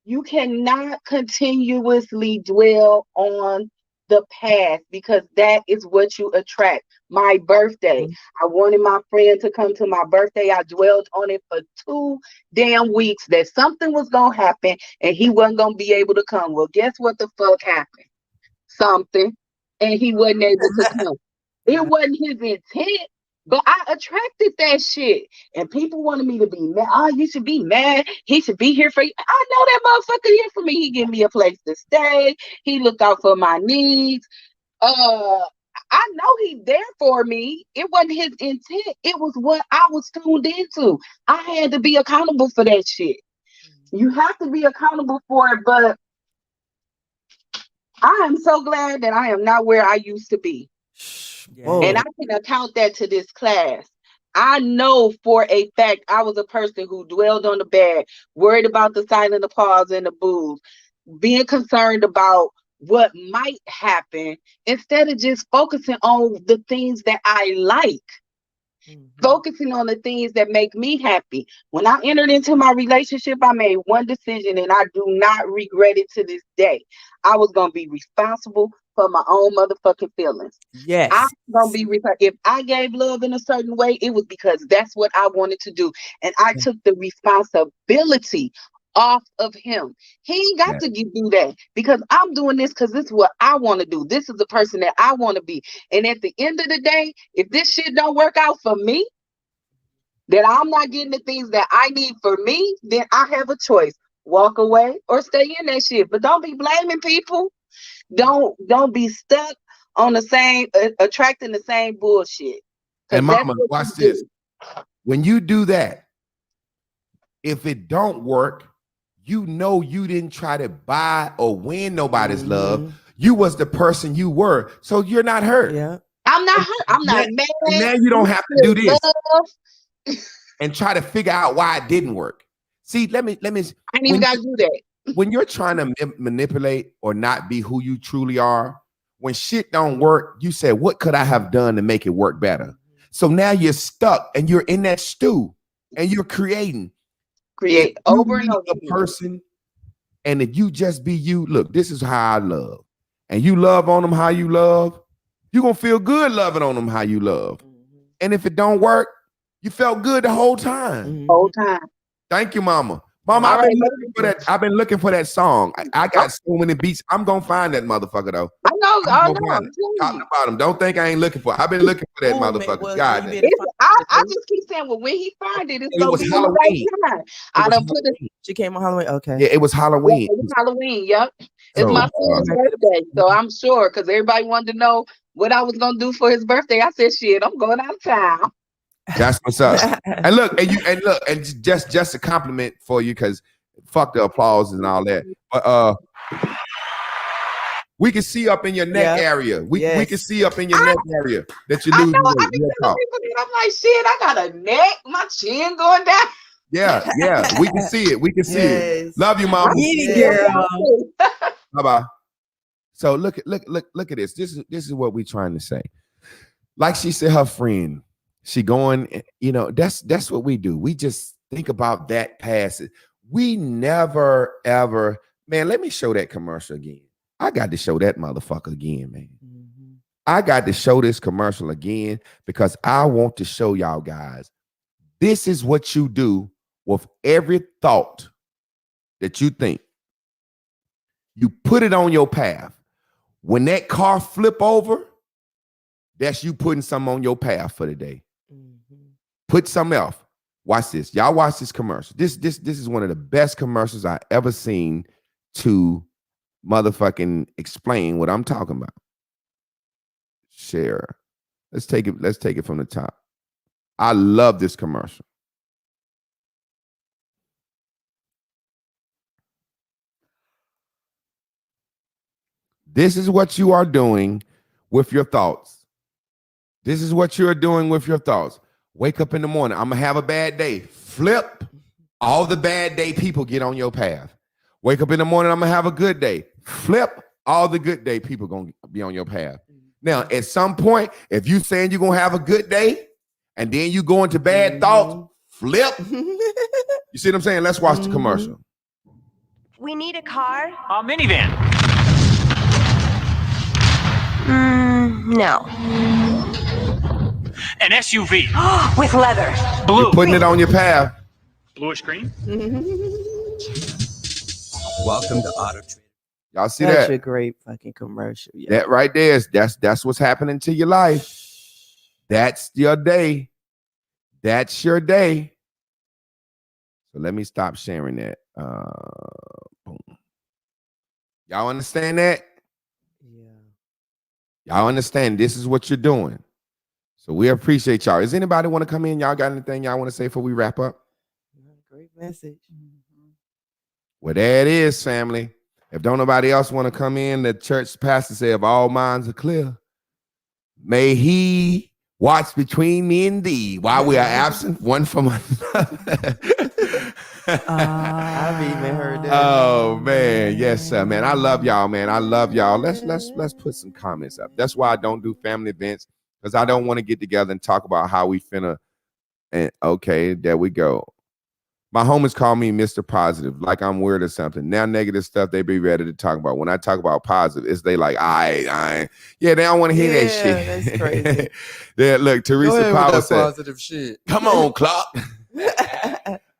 You cannot continuously dwell on the past because that is what you attract. My birthday. I wanted my friend to come to my birthday. I dwelled on it for 2 damn weeks that something was going to happen and he wasn't going to be able to come. Well, guess what the fuck happened? Something. And he wasn't able to come. It wasn't his intent. But I attracted that shit. And people wanted me to be mad. Oh, you should be mad. He should be here for you. I know that motherfucker here for me. He give me a place to stay. He look out for my needs. I know he's there for me. It wasn't his intent. It was what I was tuned into. I had to be accountable for that shit. You have to be accountable for it. But I am so glad that I am not where I used to be. And I can account that to this class. I know for a fact I was a person who dwelled on the bad, worried about the silent applause and the boos, being concerned about what might happen instead of just focusing on the things that I like. Focusing on the things that make me happy. When I entered into my relationship, I made one decision and I do not regret it to this day. I was going to be responsible for my own motherfucking feelings. Yes. I'm going to be, if I gave love in a certain way, it was because that's what I wanted to do. And I took the responsibility off of him. He ain't got to do that because I'm doing this because this is what I want to do. This is the person that I want to be. And at the end of the day, if this shit don't work out for me, that I'm not getting the things that I need for me, then I have a choice. Walk away or stay in that shit. But don't be blaming people. Don't be stuck on the same, attracting the same bullshit. And Mama, watch this. When you do that, if it don't work, you know you didn't try to buy or win nobody's love. You was the person you were, so you're not hurt. I'm I'm not hurt. I'm not mad. And now you don't have to do this Love. and try to figure out why it didn't work. See, let me. I ain't even got to do that. When you're trying to manipulate or not be who you truly are, when shit don't work, you say, what could I have done to make it work better? So now you're stuck and you're in that stew and you're creating. Create over and over. A person, and if you just be you, look, this is how I love. And you love on them how you love, you're going to feel good loving on them how you love. And if it don't work, you felt good the whole time. Whole time. Thank you, Mama. Mama, I've been looking for that. I've been looking for that song. I got so many beats. I'm gonna find that motherfucker though. I know. Top to bottom. Don't think I ain't looking for it. I've been looking for that motherfucker. God, I just keep saying, well, when he find it, it's gonna be Halloween. the right time. I done put it. She came on Halloween. Okay. Yeah, it was Halloween. It was Halloween. Yep. It's my son's birthday, so I'm sure because everybody wanted to know what I was gonna do for his birthday. I said, shit, I'm going out of town. That's what's up. And look, and just a compliment for you because fuck the applause and all that. But we can see up in your neck area. We can see up in your neck area that you lose. I'm like, shit, I got a neck, my chin going down. Yeah, we can see it. We can see it. Love you, Mama. Girl. Bye-bye. So look at this. This is what we're trying to say. Like she said, her friend. She going, that's what we do. We just think about that past. We never, ever, man, let me show that commercial again. I got to show that motherfucker again, man. I got to show this commercial again because I want to show y'all guys, this is what you do with every thought that you think. You put it on your path. When that car flip over, that's you putting something on your path for the day. Put something else. Watch this. Y'all watch this commercial. This is one of the best commercials I ever seen to motherfucking explain what I'm talking about. Share. Let's take it from the top. I love this commercial. This is what you are doing with your thoughts. This is what you're doing with your thoughts. Wake up in the morning. I'm going to have a bad day. Flip. All the bad day people get on your path. Wake up in the morning. I'm going to have a good day. Flip. All the good day people going to be on your path. Now, at some point, if you saying you're going to have a good day and then you go into bad thoughts, flip. You see what I'm saying? Let's watch the commercial. We need a car? A minivan. No. An SUV. With leather. Blue. You're putting it on your path. Bluish green. Welcome to Auto Trader. Y'all see Such that? a great fucking commercial. Yeah. That right there is that's what's happening to your life. That's your day. That's your day. So let me stop sharing that. Boom. Y'all understand that? Yeah. Y'all understand this is what you're doing. So we appreciate y'all. Does anybody want to come in? Y'all got anything y'all want to say before we wrap up? Great message. Well, there it is, family. If don't nobody else want to come in, the church pastor said, if all minds are clear, may he watch between me and thee while we are absent one from another. I've even heard that. Oh man, yes, sir, man. I love y'all, man. I love y'all. Let's put some comments up. That's why I don't do family events, because I don't want to get together and talk about how we finna. And okay, there we go. My homies call me Mr. Positive, like I'm weird or something. Now negative stuff they be ready to talk about. When I talk about positive, it's they like, I. Yeah, they don't want to hear that shit. That's crazy. Yeah, look, Teresa Powell said, positive shit. come on, Clark.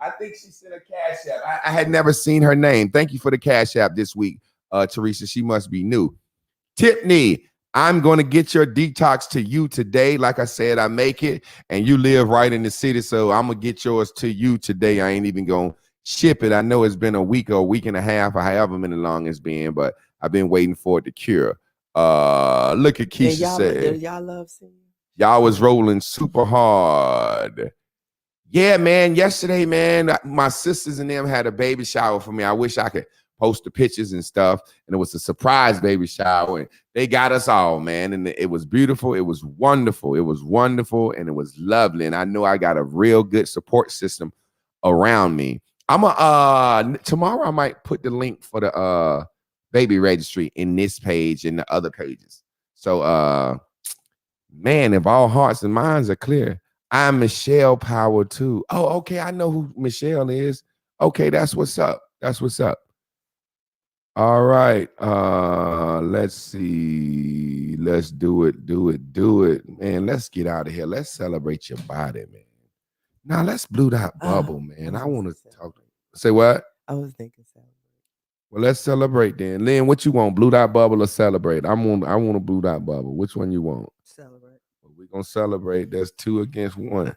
I think she sent a cash app. I had never seen her name. Thank you for the cash app this week, Teresa. She must be new. Tiffany, I'm going to get your detox to you today. Like I said, I make it, and you live right in the city, so I'm going to get yours to you today. I ain't even going to ship it. I know it's been a week or a week and a half or however many long it's been, but I've been waiting for it to cure. Look at Keisha said, y'all love singing? y'all was rolling super hard. Yeah, man. Yesterday, man, my sisters and them had a baby shower for me. I wish I could post the pictures and stuff. And it was a surprise baby shower. And they got us all, man. And it was beautiful. It was wonderful. It was wonderful. And it was lovely. And I know I got a real good support system around me. Tomorrow I might put the link for the baby registry in this page and the other pages. So man, if all hearts and minds are clear, I'm Michelle Power too. Oh, okay. I know who Michelle is. Okay, that's what's up. That's what's up. All right. Let's see. Let's do it. Man, let's get out of here. Let's celebrate your body, man. Now let's blow that bubble, man. I want to talk. Say what? I was thinking celebrate. Well, let's celebrate then. Lynn, what you want? Blew that bubble or celebrate? I want to blew that bubble. Which one you want? Celebrate. Well, we're gonna celebrate. That's 2 against 1.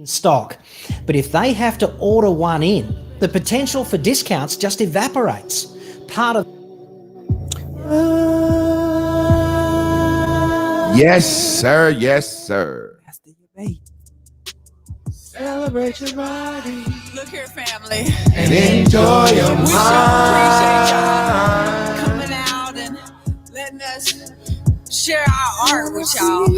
Stock, but if they have to order one in, the potential for discounts just evaporates. Part of Yes, sir. Yes, sir. That's the debate. Celebrate your body. Look here, family. And enjoy your We mind. sure appreciate y'all coming out and letting us share our art with y'all.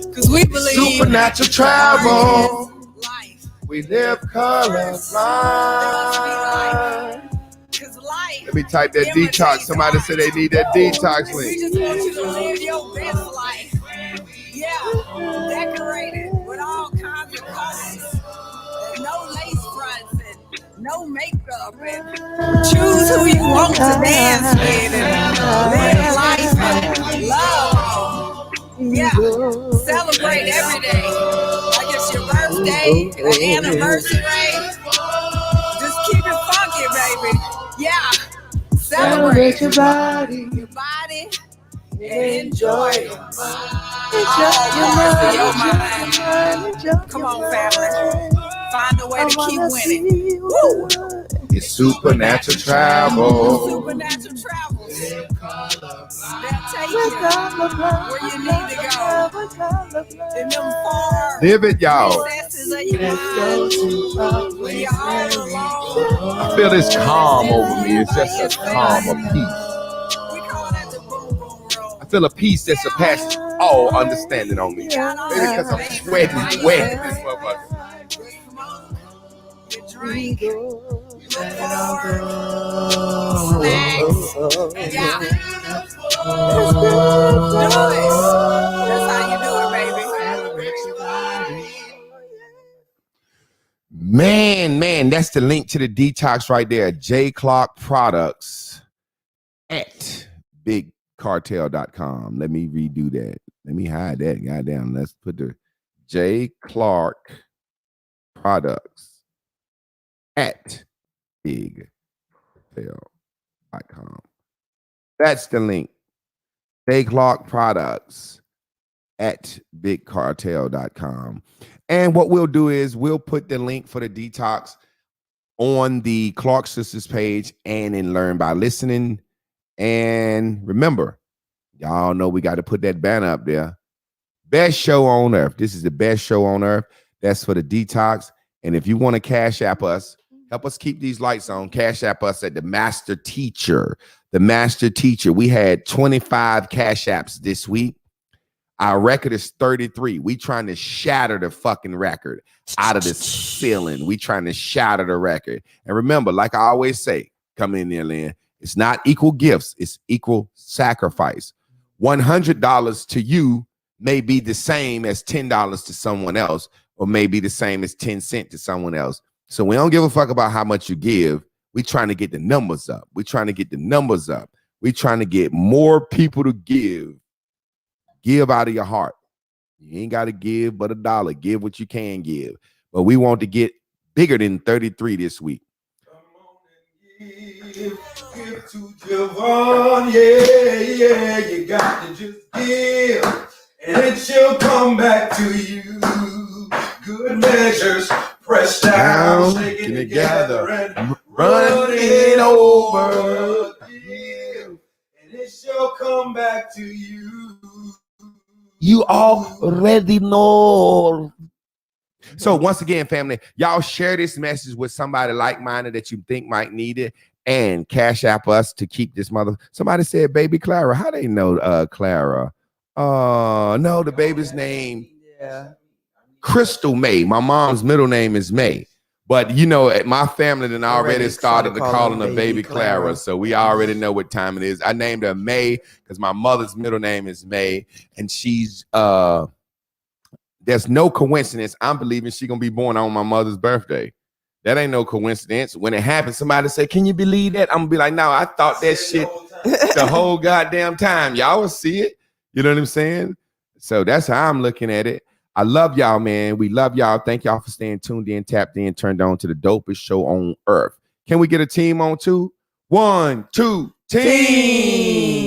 Because we believe Supernatural travel. life. We live colorblind. Because life. Let me type that detox. Somebody said they need that detox We link. just want you to live your best life. Yeah, decorated with all kinds of colors. And no lace fronts and no makeup. And choose who you want to dance with and live life and love. Yeah, celebrate every day. Like it's your birthday, an anniversary. Just keep it funky, baby. Yeah, celebrate your body. And enjoy your mind. Come on, family. Find a way to keep winning. Woo! It's supernatural travel. Supernatural travel. They'll take you where you need to go. In them far Live it, y'all. recesses of your mind. When you're all alone. I feel this calm over me. It's just a calm, a peace. We call that the boom boom roll. I feel a peace that surpasses all understanding on me. Maybe because I'm sweating wet. This motherfucker. You drink, you look forward, snacks, yeah. Do it. That's how you do it, baby. Man, that's the link to the detox right there. J Clark Products at bigcartel.com. Let me redo that. Let me hide that. Goddamn. Let's put the J Clark Products at bigcartel.com. That's the link. J Clark Products at bigcartel.com. And what we'll do is we'll put the link for the detox on the Clark Sisters page and in Learn by Listening. And remember, y'all know we got to put that banner up there. Best show on earth. This is the best show on earth. That's for the detox. And if you want to cash app us, help us keep these lights on. Cash app us at the Master Teacher. The Master Teacher. We had 25 cash apps this week. Our record is 33. We trying to shatter the fucking record out of the ceiling. We trying to shatter the record. And remember, like I always say, come in there, Lynn. It's not equal gifts. It's equal sacrifice. $100 to you may be the same as $10 to someone else, or maybe the same as 10 cents to someone else. So we don't give a fuck about how much you give. We're trying to get the numbers up. We're trying to get the numbers up. We're trying to get more people to give. Give out of your heart. You ain't got to give but $1. Give what you can give. But we want to get bigger than 33 this week. Come on and give to Javon. Yeah, you got to just give, and it shall come back to you. Good measures, pressed down, shaking together, and running over. Give, and it shall come back to you. You already know. So once again, family, y'all share this message with somebody like-minded that you think might need it, and cash app us to keep this mother. Somebody said baby Clara. How they know Clara? No, the baby's name Crystal May. My mom's middle name is May. But you know, my family then already started to calling her baby Clara. So we already know what time it is. I named her May because my mother's middle name is May, and she's there's no coincidence. I'm believing she's gonna be born on my mother's birthday. That ain't no coincidence. When it happens, somebody say, "Can you believe that?" I'm gonna be like, "No, I thought that shit the whole goddamn time." Y'all will see it. You know what I'm saying? So that's how I'm looking at it. I love y'all, man. We love y'all. Thank y'all for staying tuned in, tapped in, turned on to the dopest show on earth. Can we get a team on too? 1, 2, team.